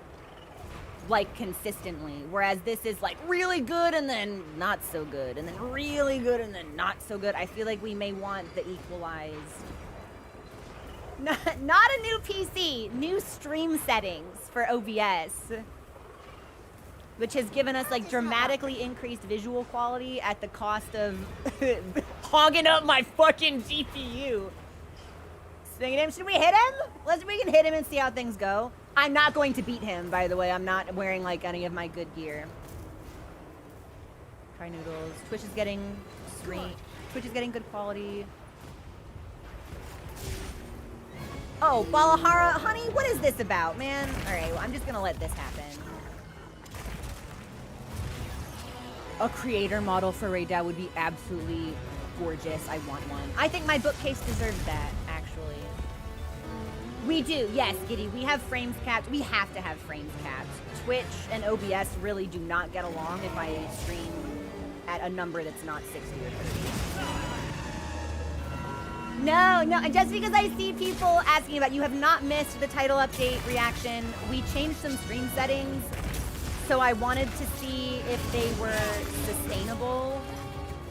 like consistently, whereas this is like really good and then not so good and then really good and then not so good. I feel like we may want the equalized. Not a new PC, new stream settings for OBS, which has given us like dramatically increased visual quality at the cost of hogging up my fucking GPU. Should we hit him? We can hit him and see how things go. I'm not going to beat him, by the way. I'm not wearing like any of my good gear. Try noodles. Twitch is getting good quality. Oh, Balahara, honey, what is this about, man? All right, well, I'm just gonna let this happen. A creator model for Ray Dow would be absolutely gorgeous. I want one. I think my bookcase deserves that, actually. We do, yes, Giddy. We have frames capped. We have to have frames capped. Twitch and OBS really do not get along if I stream at a number that's not 60 or 30. No, just because I see people asking about, you have not missed the title update reaction. We changed some stream settings, so I wanted to see if they were sustainable.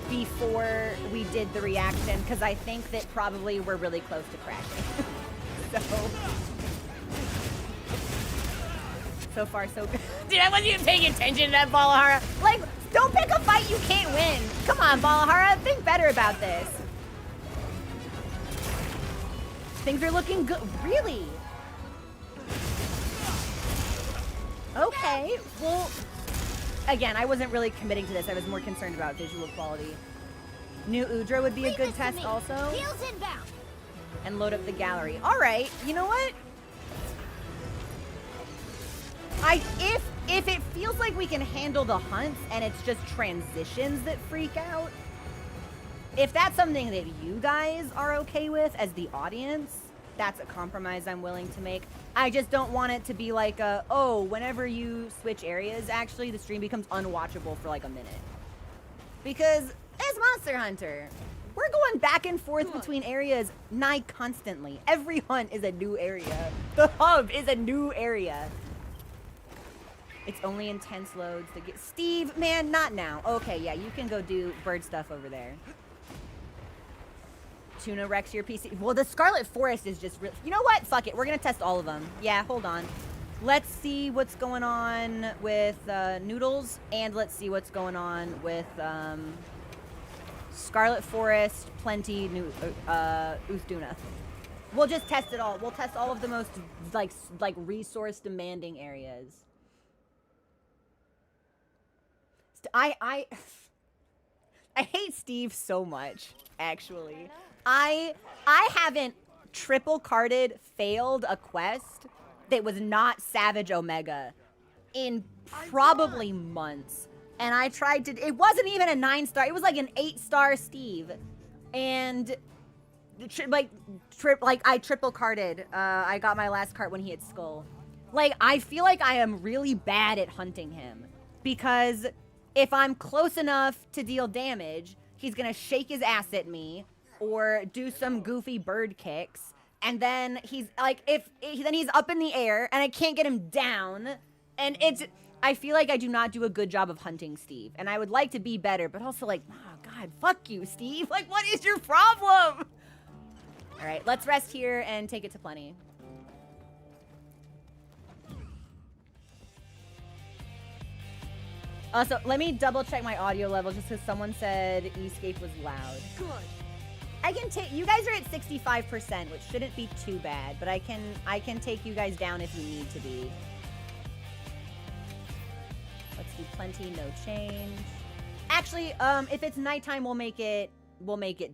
before we did the reaction, because I think that probably we're really close to crashing. So far, so good. Dude, I wasn't even paying attention to that, Balahara. Like, don't pick a fight you can't win. Come on, Balahara, think better about this. Things are looking good. Really? Okay, well, again, I wasn't really committing to this. I was more concerned about visual quality. New Udra would be a good test also. And load up the gallery. All right, you know what? If it feels like we can handle the hunts and it's just transitions that freak out, if that's something that you guys are okay with as the audience, that's a compromise I'm willing to make. I just don't want it to be like a, oh, whenever you switch areas, actually the stream becomes unwatchable for like a minute. Because as Monster Hunter, we're going back and forth between areas nigh constantly. Every hunt is a new area. The hub is a new area. It's only intense loads that get... Steve, man, not now. Okay, yeah, you can go do bird stuff over there. Tuna wrecks your PC. Well, the Scarlet Forest is just... You know what? Fuck it. We're going to test all of them. Yeah, hold on. Let's see what's going on with Noodles, and let's see what's going on with Scarlet Forest, Plenty, Uthduna. We'll just test it all. We'll test all of the most, like resource-demanding areas. I hate Steve so much, actually. I haven't triple carded failed a quest that was not Savage Omega in probably months. And I tried to, it wasn't even a 9-star, it was like an 8-star Steve. And I triple carded. I got my last card when he had Skull. Like, I feel like I am really bad at hunting him because if I'm close enough to deal damage, he's gonna shake his ass at me or do some goofy bird kicks. And then he's like, then he's up in the air and I can't get him down. And I feel like I do not do a good job of hunting Steve. And I would like to be better, but also like, oh God, fuck you, Steve. Like, what is your problem? All right, let's rest here and take it to Plenty. Also, let me double check my audio level just because someone said Escape was loud. Good. I can take, you guys are at 65%, which shouldn't be too bad, but I can take you guys down if you need to be. Let's do Plenty, no change. Actually, if it's nighttime, we'll make it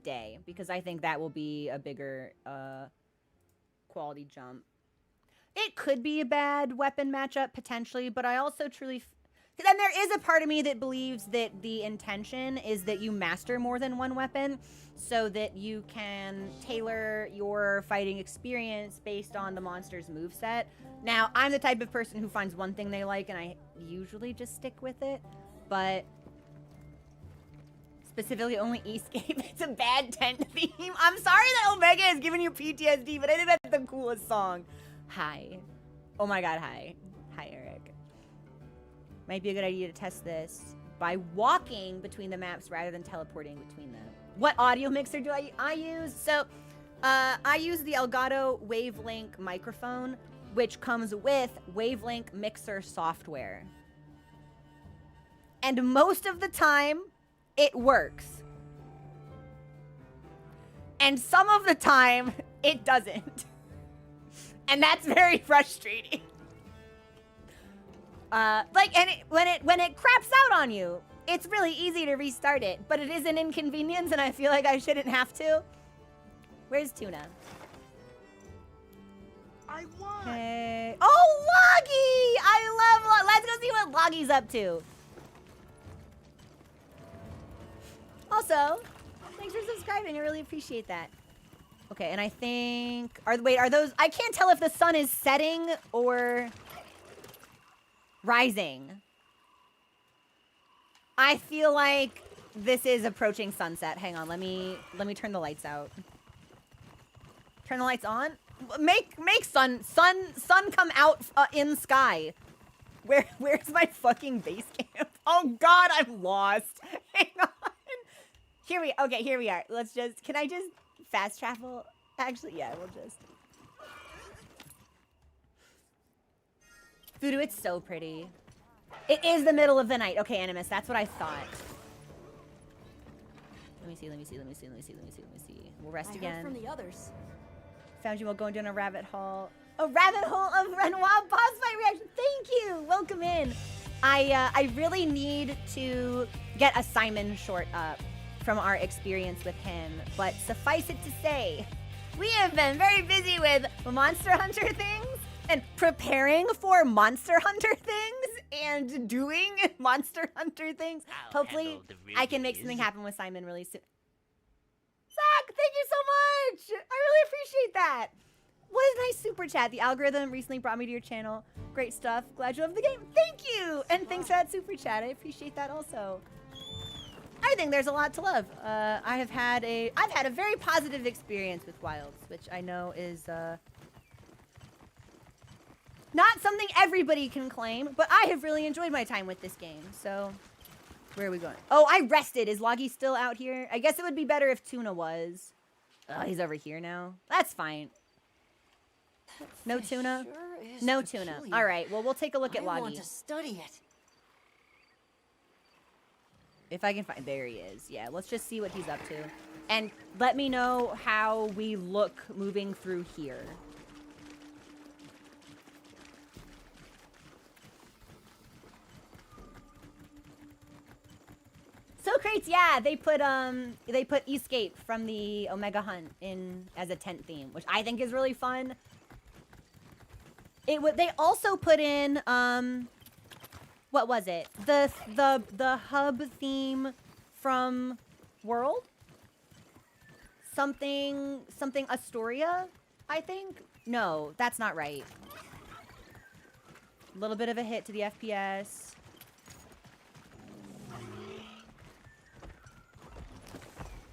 day, because I think that will be a bigger quality jump. It could be a bad weapon matchup, potentially, but I also truly... And there is a part of me that believes that the intention is that you master more than one weapon so that you can tailor your fighting experience based on the monster's moveset. Now, I'm the type of person who finds one thing they like and I usually just stick with it, but specifically only Escape. It's a bad tent theme. I'm sorry that Omega has given you PTSD, but I think that's the coolest song. Hi. Oh my God, hi. Hi, Eric. Might be a good idea to test this by walking between the maps rather than teleporting between them. What audio mixer do I use? So, I use the Elgato Wavelink microphone, which comes with Wavelink mixer software. And most of the time, it works. And some of the time, it doesn't. And that's very frustrating. When it craps out on you, it's really easy to restart it, but it is an inconvenience and I feel like I shouldn't have to. Where's Tuna? I won! Hey. Oh, Loggy! I love Loggy. Let's go see what Loggy's up to. Also, thanks for subscribing. I really appreciate that. Okay, and I think... Are those... I can't tell if the sun is setting or... rising. I feel like this is approaching sunset. Hang on, let me turn the lights out. Turn the lights on. Make sun come out in sky. Where's my fucking base camp? Oh God, I'm lost. Hang on. Here we are. Let's just, can I just fast travel? Actually, yeah, we'll just. Voodoo, it's so pretty. It is the middle of the night. Okay, Animus, that's what I thought. Let me see. We'll rest again. From the others. Found you while going down a rabbit hole. A rabbit hole of Renoir boss fight reaction. Thank you. Welcome in. I really need to get a Simon short up from our experience with him, but suffice it to say, we have been very busy with Monster Hunter things and preparing for Monster Hunter things and doing Monster Hunter things. I'll Hopefully, handle the I can make rubies. something happen with Simon really soon. Zach, thank you so much. I really appreciate that. What a nice super chat. The algorithm recently brought me to your channel. Great stuff. Glad you love the game. Thank you. And thanks for that super chat. I appreciate that also. I think there's a lot to love. I've had a very positive experience with Wilds, which I know is not something everybody can claim, but I have really enjoyed my time with this game. So, where are we going? Oh, I rested. Is Loggy still out here? I guess it would be better if Tuna was. Oh, he's over here now. That's fine. No Tuna? Sure is No Tuna. peculiar. All right, well, we'll take a look at I Loggy. want to study it. If I can find, there he is. Yeah, let's just see what he's up to. And let me know how we look moving through here. So crates, yeah, they put Escape from the Omega Hunt in as a tent theme, which I think is really fun. They also put in what was it? The hub theme from World? Something Astoria, I think? No, that's not right. A little bit of a hit to the FPS.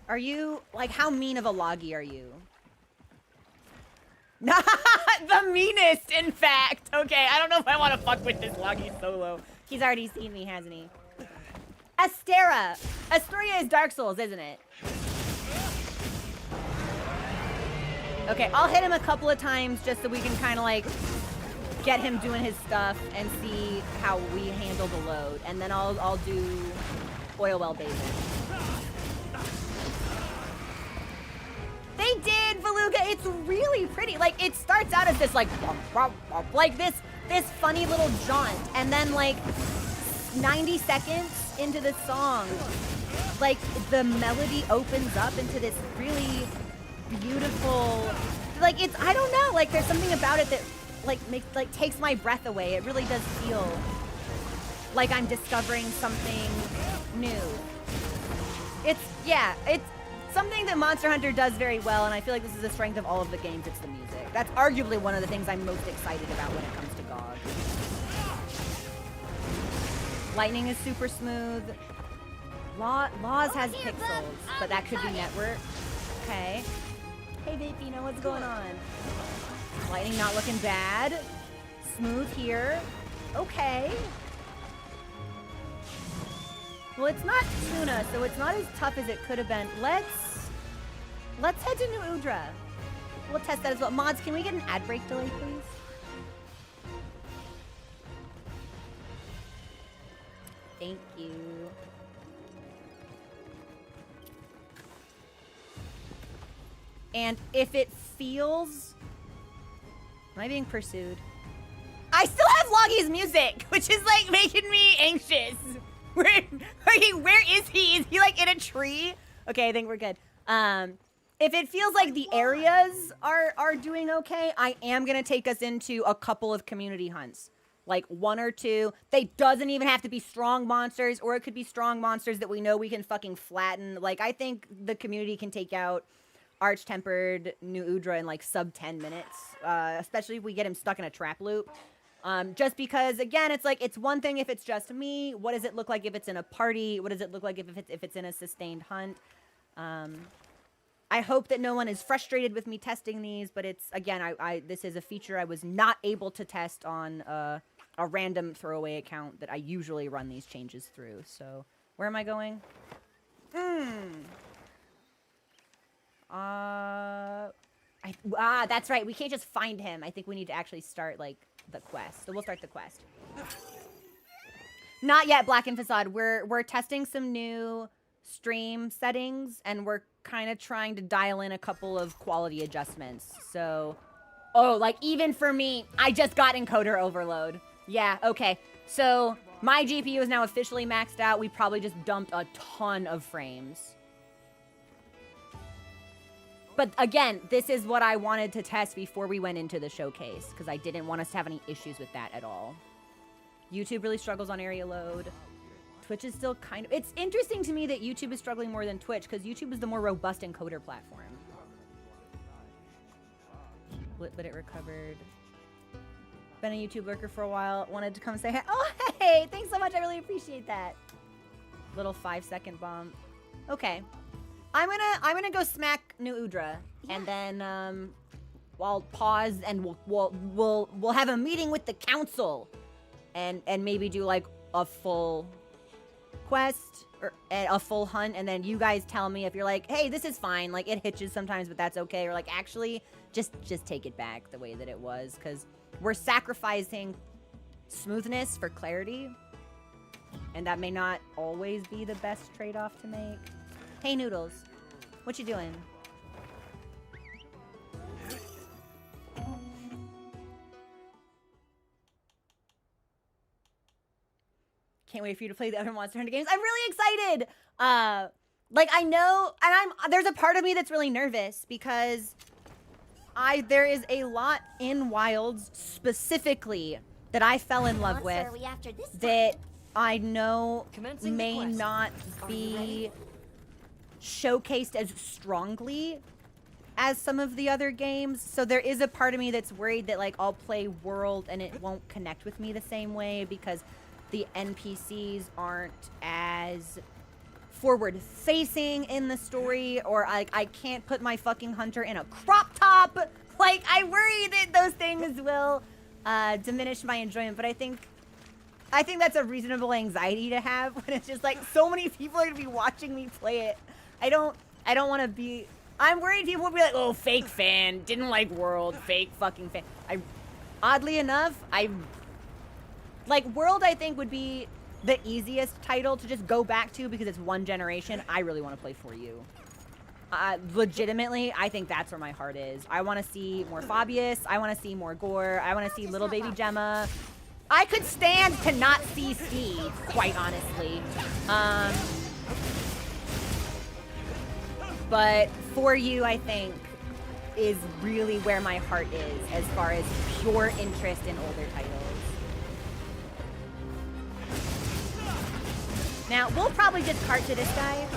Are you, like, how mean of a loggy are you? The meanest, in fact. Okay, I don't know if I want to fuck with this loggy solo. He's already seen me, hasn't he? Astera. Astoria is Dark Souls, isn't it? Okay, I'll hit him a couple of times just so we can kind of, like, get him doing his stuff and see how we handle the load. And then I'll do oil well bathing. They did, Beluga. It's really pretty. Like, it starts out as this, like, like this funny little jaunt. And then, like, 90 seconds into the song, like, the melody opens up into this really beautiful, like, it's, I don't know, like, there's something about it that, like, takes my breath away. It really does feel like I'm discovering something new. It's something that Monster Hunter does very well, and I feel like this is the strength of all of the games. It's the music. That's arguably one of the things I'm most excited about when it comes to GOG. Lightning is super smooth. Laws has pixels, but that could be network. Okay. Hey, Vapino, what's going on? Lightning not looking bad. Smooth here. Okay. Well, it's not Tuna, so it's not as tough as it could have been. Let's head to New Udra. We'll test that as well. Mods, can we get an ad break delay, please? Thank you. And if it feels... Am I being pursued? I still have Loggy's music, which is, like, making me anxious. Where is he? Is he, like, in a tree? Okay, I think we're good. If it feels like the areas are doing okay, I am going to take us into a couple of community hunts. Like, 1 or 2. They doesn't even have to be strong monsters, or it could be strong monsters that we know we can fucking flatten. Like, I think the community can take out Arch-Tempered New Udra in, like, sub 10 minutes. Especially if we get him stuck in a trap loop. Just because, again, it's like, it's one thing if it's just me. What does it look like if it's in a party? What does it look like if it's in a sustained hunt? I hope that no one is frustrated with me testing these, but it's, again, this is a feature I was not able to test on a random throwaway account that I usually run these changes through. So, where am I going? That's right. We can't just find him. I think we need to actually start, like, the quest. So we'll start the quest. Not yet, Black and Facade. We're testing some new stream settings, and we're kind of trying to dial in a couple of quality adjustments. So, oh, like, even for me, I just got encoder overload. Yeah, okay. So, my GPU is now officially maxed out. We probably just dumped a ton of frames. But again, this is what I wanted to test before we went into the showcase, because I didn't want us to have any issues with that at all. YouTube really struggles on area load. Twitch is still kind of... It's interesting to me that YouTube is struggling more than Twitch, because YouTube is the more robust encoder platform. But it recovered. Been a YouTube lurker for a while. Wanted to come say hi. Oh, hey! Thanks so much. I really appreciate that. Little 5-second bomb. Okay. I'm gonna go smack New Udra, and then I'll pause and we'll have a meeting with the council, and maybe do like a full quest or a full hunt, and then you guys tell me if you're like, hey, this is fine, like it hitches sometimes, but that's okay, or like actually just take it back the way that it was, because we're sacrificing smoothness for clarity, and that may not always be the best trade-off to make. Hey, Noodles. What you doing? Can't wait for you to play the other Monster Hunter games. I'm really excited! Like, I know, and there's a part of me that's really nervous, because there is a lot in Wilds, specifically, that I fell in love with, that I know may not be showcased as strongly as some of the other games. So there is a part of me that's worried that like I'll play World and it won't connect with me the same way, because the NPCs aren't as forward facing in the story, or I can't put my fucking hunter in a crop top. Like, I worry that those things will diminish my enjoyment, but I think that's a reasonable anxiety to have when it's just like so many people are gonna be watching me play it. I don't want to be... I'm worried people will be like, oh, fake fan, didn't like World, fake fucking fan. Oddly enough, like, World, I think, would be the easiest title to just go back to because it's one generation. I really want to play For You. Legitimately, I think that's where my heart is. I want to see more Fabius. I want to see more Gore. I want to see little baby Gemma. I could stand to not see Steve, quite honestly. But For You, I think, is really where my heart is as far as pure interest in older titles. Now, we'll probably just cart to this guy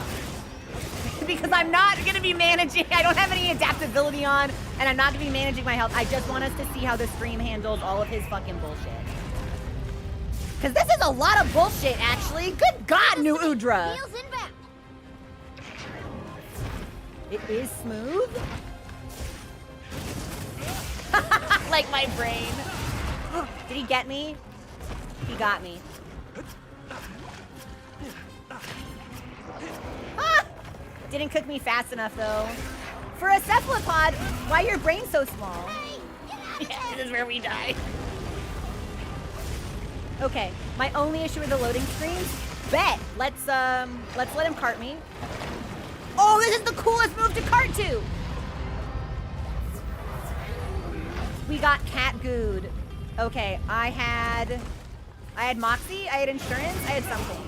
because I'm not going to be managing. I don't have any adaptability on, and I'm not going to be managing my health. I just want us to see how the stream handles all of his fucking bullshit. Because this is a lot of bullshit, actually. Good God, New Udra. It is smooth. Like my brain. Did he get me? He got me. Ah! Didn't cook me fast enough, though. For a cephalopod, why your brain so small? Yeah, this is where we die. Okay, my only issue with the loading screens. Bet. Let's let him cart me. Oh, this is the coolest move to cart to. We got cat gooed. Okay, I had Moxie, I had insurance, I had something.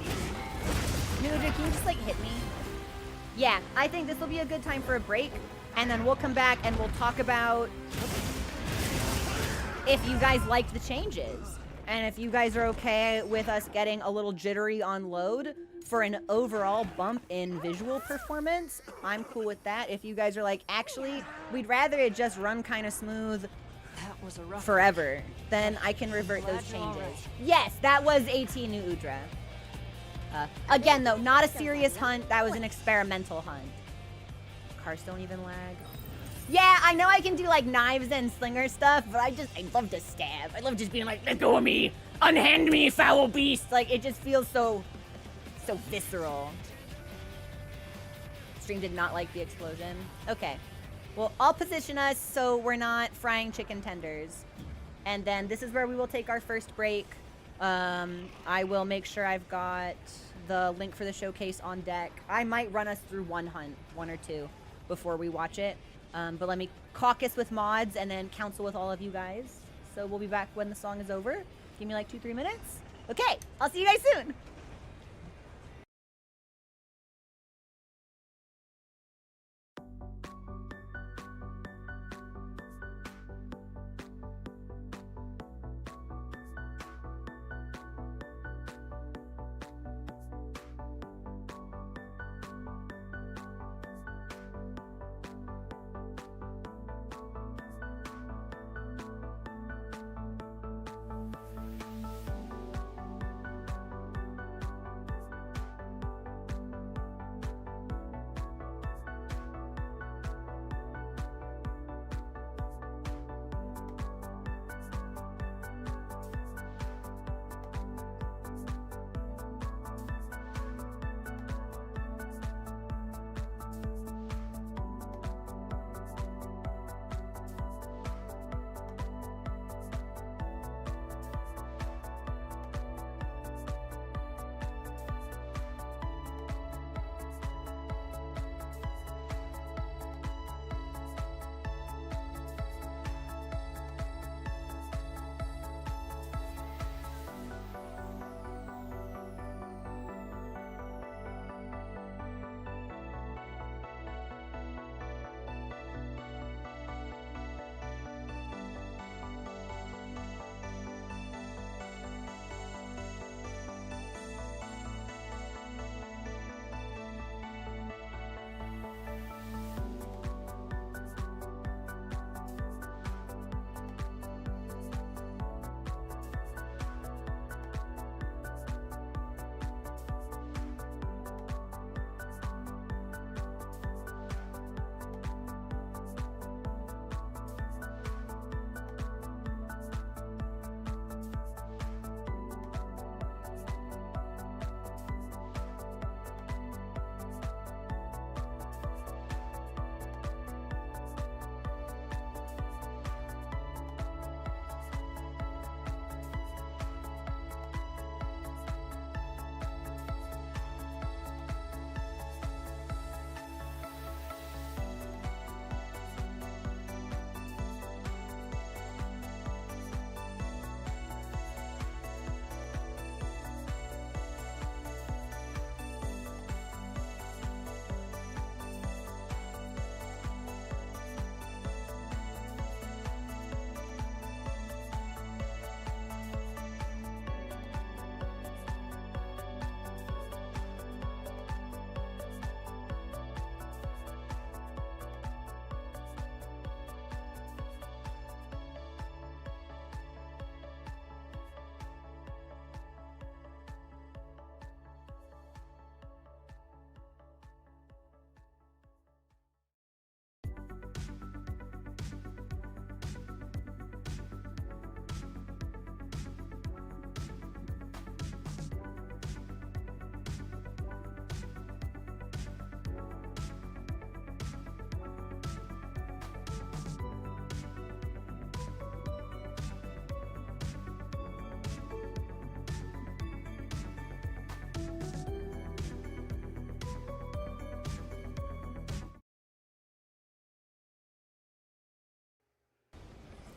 Nudra, can you just like hit me? Yeah, I think this will be a good time for a break, and then we'll come back and we'll talk about if you guys liked the changes. And if you guys are okay with us getting a little jittery on load for an overall bump in visual performance, I'm cool with that. If you guys are like, actually, we'd rather it just run kind of smooth forever, then I can revert those changes. Yes, that was AT New Udra. Again, though, not a serious hunt. That was an experimental hunt. Cars don't even lag. Yeah, I know I can do like knives and slinger stuff, but I love to stab. I love just being like, let go of me, unhand me, foul beast. Like, it just feels so visceral. stream did not like the explosion. Okay. Well, I'll position us so we're not frying chicken tenders. And then this is where we will take our first break. I will make sure I've got the link for the showcase on deck. I might run us through one or two, before we watch it. But let me caucus with mods and then counsel with all of you guys. So we'll be back when the song is over. Give me like 2-3 minutes. Okay, I'll see you guys soon.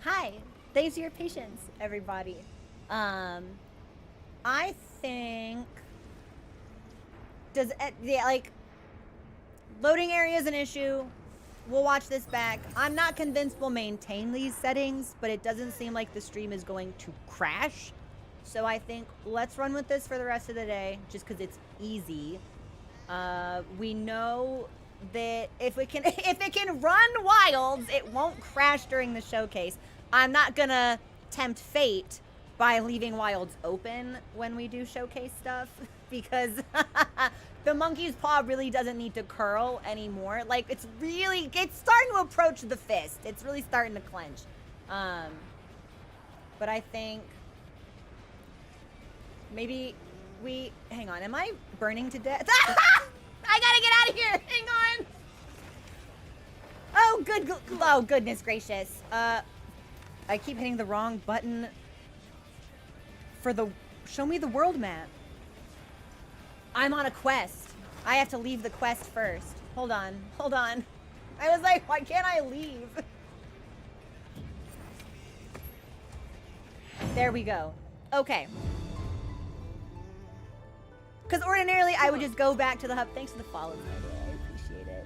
Hi, thanks for your patience, everybody. I think loading area is an issue. We'll watch this back. I'm not convinced we'll maintain these settings, but it doesn't seem like the stream is going to crash. So I think let's run with this for the rest of the day, just because it's easy. We know that if it can run wilds, it won't crash during the showcase. I'm not gonna tempt fate by leaving wilds open when we do showcase stuff, because the monkey's paw really doesn't need to curl anymore. Like, it's starting to approach the fist. It's really starting to clench. But I think maybe hang on, am I burning to death? I gotta get out of here. Hang on. Oh, oh, goodness gracious. I keep hitting the wrong button for the show me the world map. I'm on a quest. I have to leave the quest first. Hold on. Hold on. I was like, why can't I leave? There we go. Okay. Because ordinarily I would just go back to the hub. Thanks for the follow, by the way. I appreciate it.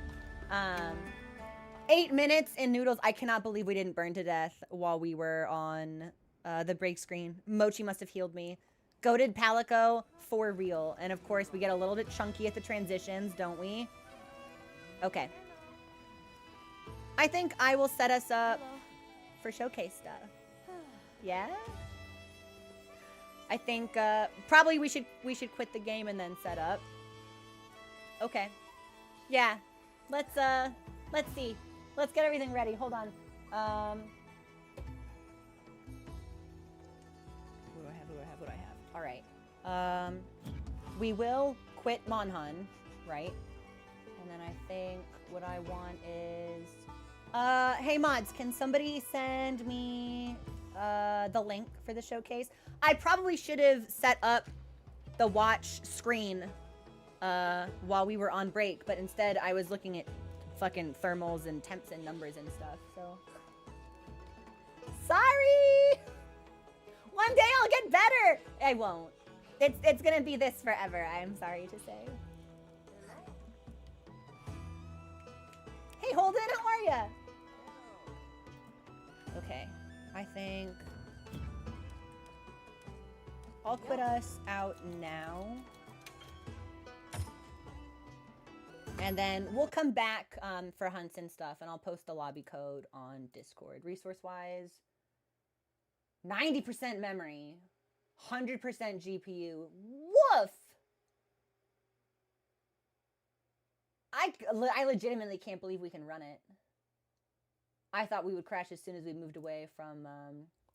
8 minutes in noodles. I cannot believe we didn't burn to death while we were on the break screen. Mochi must have healed me. Goated Palico for real. And of course, we get a little bit chunky at the transitions, don't we? Okay. I think I will set us up for showcase stuff. Yeah? I think probably we should quit the game and then set up. Okay. Yeah. Let's see. Let's get everything ready. Hold on. What do I have? All right. We will quit Monhan, right? And then I think what I want is hey mods, can somebody send me the link for the showcase? I probably should have set up the watch screen while we were on break, but instead I was looking at fucking thermals and temps and numbers and stuff, so. Sorry! One day I'll get better! I won't. It's gonna be this forever, I'm sorry to say. Hey Holden, how are ya? Okay, I think I'll quit us out now. And then we'll come back for hunts and stuff, and I'll post the lobby code on Discord. Resource-wise, 90% memory, 100% GPU. Woof! I legitimately can't believe we can run it. I thought we would crash as soon as we moved away from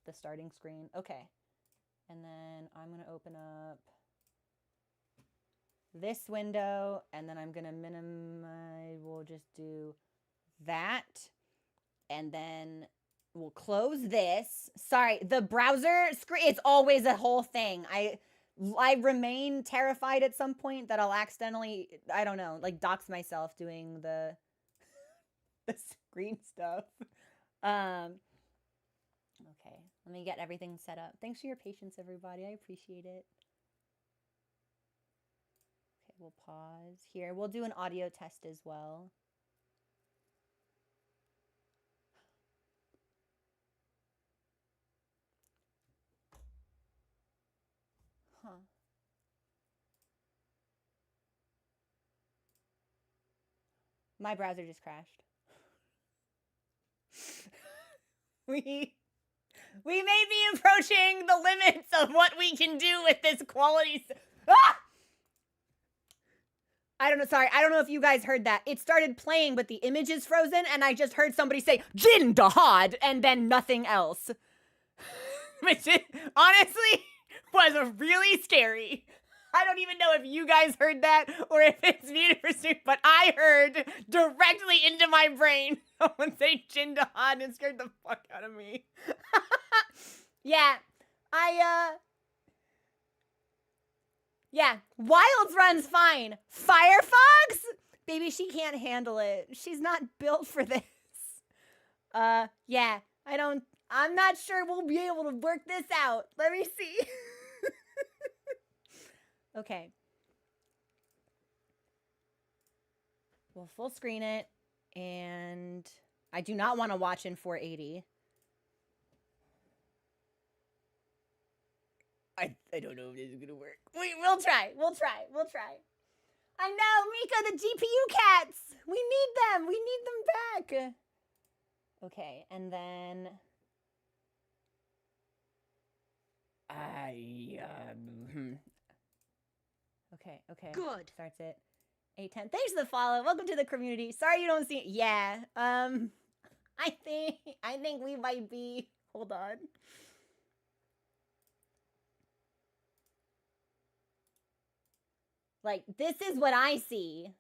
the starting screen. Okay. And then I'm going to open up this window, and then I'm going to minimize, we'll just do that. And then we'll close this. Sorry, the browser screen, it's always a whole thing. I remain terrified at some point that I'll accidentally, I don't know, like dox myself doing the screen stuff. Okay, let me get everything set up. Thanks for your patience, everybody. I appreciate it. Okay, we'll pause here. We'll do an audio test as well. Huh. My browser just crashed. We may be approaching the limits of what we can do with this quality. Ah! I don't know. Sorry. I don't know if you guys heard that. It started playing, but the image is frozen, and I just heard somebody say, Jin Dahad, and then nothing else. Which honestly was really scary. I don't even know if you guys heard that or if it's muted for stream, but I heard directly into my brain someone say Jin Dahad and scared the fuck out of me. Yeah. Yeah. Wilds runs fine. Firefox? Baby, she can't handle it. She's not built for this. Yeah. I'm not sure we'll be able to work this out. Let me see. Okay. We'll full screen it, and I do not want to watch in 480. I don't know if this is gonna work. We'll try. I know, Mika, the GPU cats. We need them. We need them back. Okay, and then Okay. Good. Starts it. 8:10. Thanks for the follow. Welcome to the community. Sorry you don't see it. Yeah. I think we might be. Hold on. Like, this is what I see.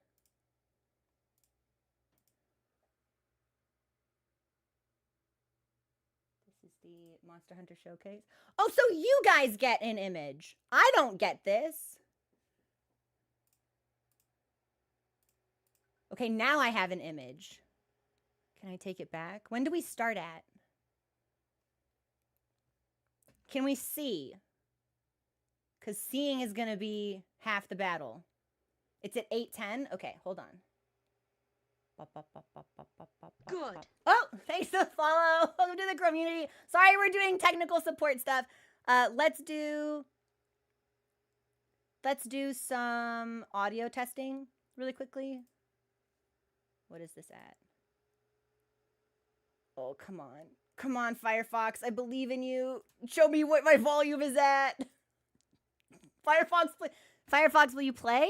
the Monster Hunter Showcase. Oh, so you guys get an image. I don't get this. Okay, now I have an image. Can I take it back? When do we start at? Can we see? Because seeing is going to be half the battle. It's at 8:10. Okay, hold on. Good. Oh, thanks for the follow. Welcome to the community. Sorry, we're doing technical support stuff. Let's do some audio testing really quickly. What is this at? Oh, come on. Come on, Firefox. I believe in you. Show me what my volume is at. Firefox, will you play?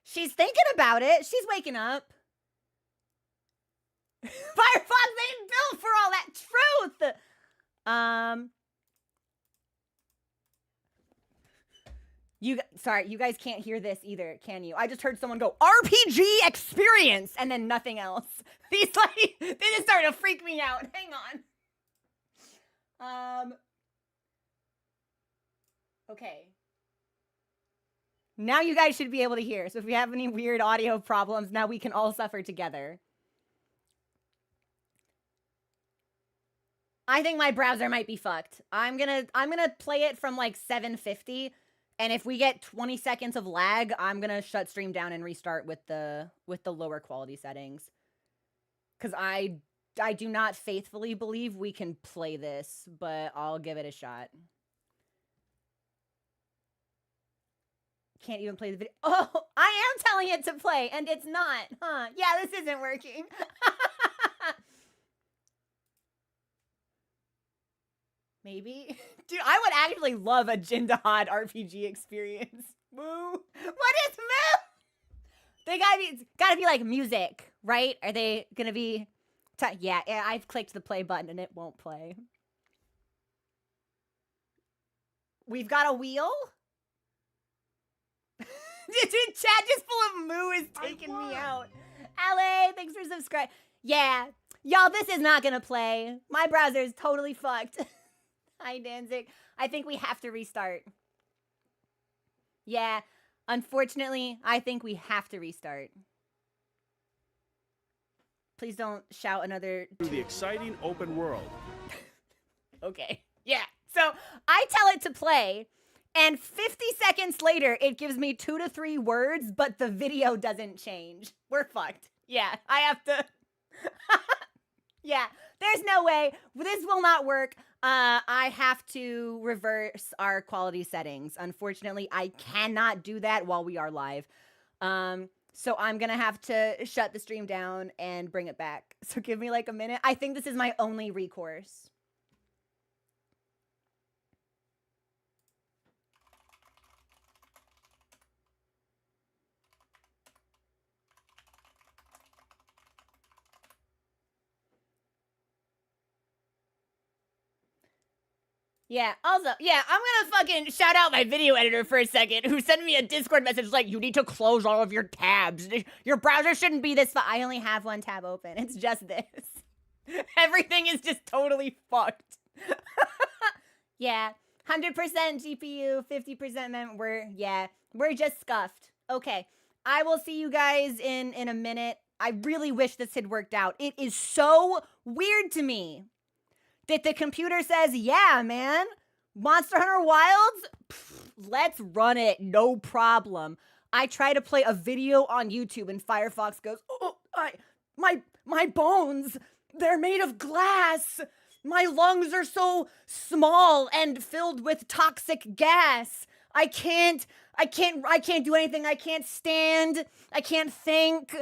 She's thinking about it. She's waking up. Firefox ain't built for all that truth. Sorry, you guys can't hear this either, can you? I just heard someone go, RPG experience, and then nothing else. They just started to freak me out. Hang on. Okay. Now you guys should be able to hear. So if we have any weird audio problems, now we can all suffer together. I think my browser might be fucked. I'm gonna play it from like 750. And if we get 20 seconds of lag, I'm gonna shut stream down and restart with the lower quality settings. Cause I do not faithfully believe we can play this, but I'll give it a shot. Can't even play the video. Oh, I am telling it to play, and it's not, huh? Yeah, this isn't working. Maybe. Dude, I would actually love a Jindahad RPG experience. Moo. What is moo? They gotta be like music, right? Are they gonna be? Yeah, I've clicked the play button and it won't play. We've got a wheel. Dude, chat just full of moo is taking me out. LA, thanks for subscribing. Yeah, y'all, this is not gonna play. My browser is totally fucked. Hi, Danzig. I think we have to restart. Yeah, unfortunately, I think we have to restart. Please don't shout another... The exciting open world. Okay, yeah. So I tell it to play, and 50 seconds later, it gives me 2 to 3 words, but the video doesn't change. We're fucked. Yeah, I have to... Yeah, there's no way. This will not work. I have to reverse our quality settings. Unfortunately, I cannot do that while we are live. So I'm gonna have to shut the stream down and bring it back. So give me like a minute. I think this is my only recourse. Yeah, also, yeah, I'm gonna fucking shout out my video editor for a second, who sent me a Discord message like, you need to close all of your tabs. Your browser shouldn't be this I only have one tab open. It's just this. Everything is just totally fucked. Yeah, 100% GPU, 50% mem. We're just scuffed. Okay, I will see you guys in a minute. I really wish this had worked out. It is so weird to me that the computer says, yeah, man, Monster Hunter Wilds, let's run it, no problem. I try to play a video on YouTube and Firefox goes, oh, my bones, they're made of glass. My lungs are so small and filled with toxic gas. I can't do anything. I can't stand. I can't think.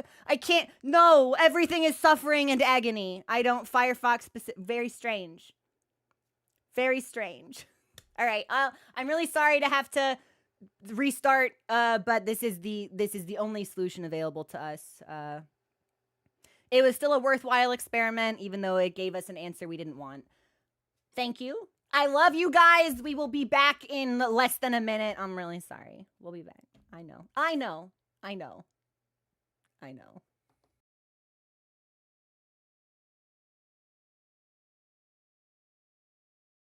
No, everything is suffering and agony. Firefox, very strange. Very strange. All right, I'm really sorry to have to restart, but this is the only solution available to us. It was still a worthwhile experiment, even though it gave us an answer we didn't want. Thank you. I love you guys. We will be back in less than a minute. I'm really sorry. We'll be back. I know. I know. I know. I know.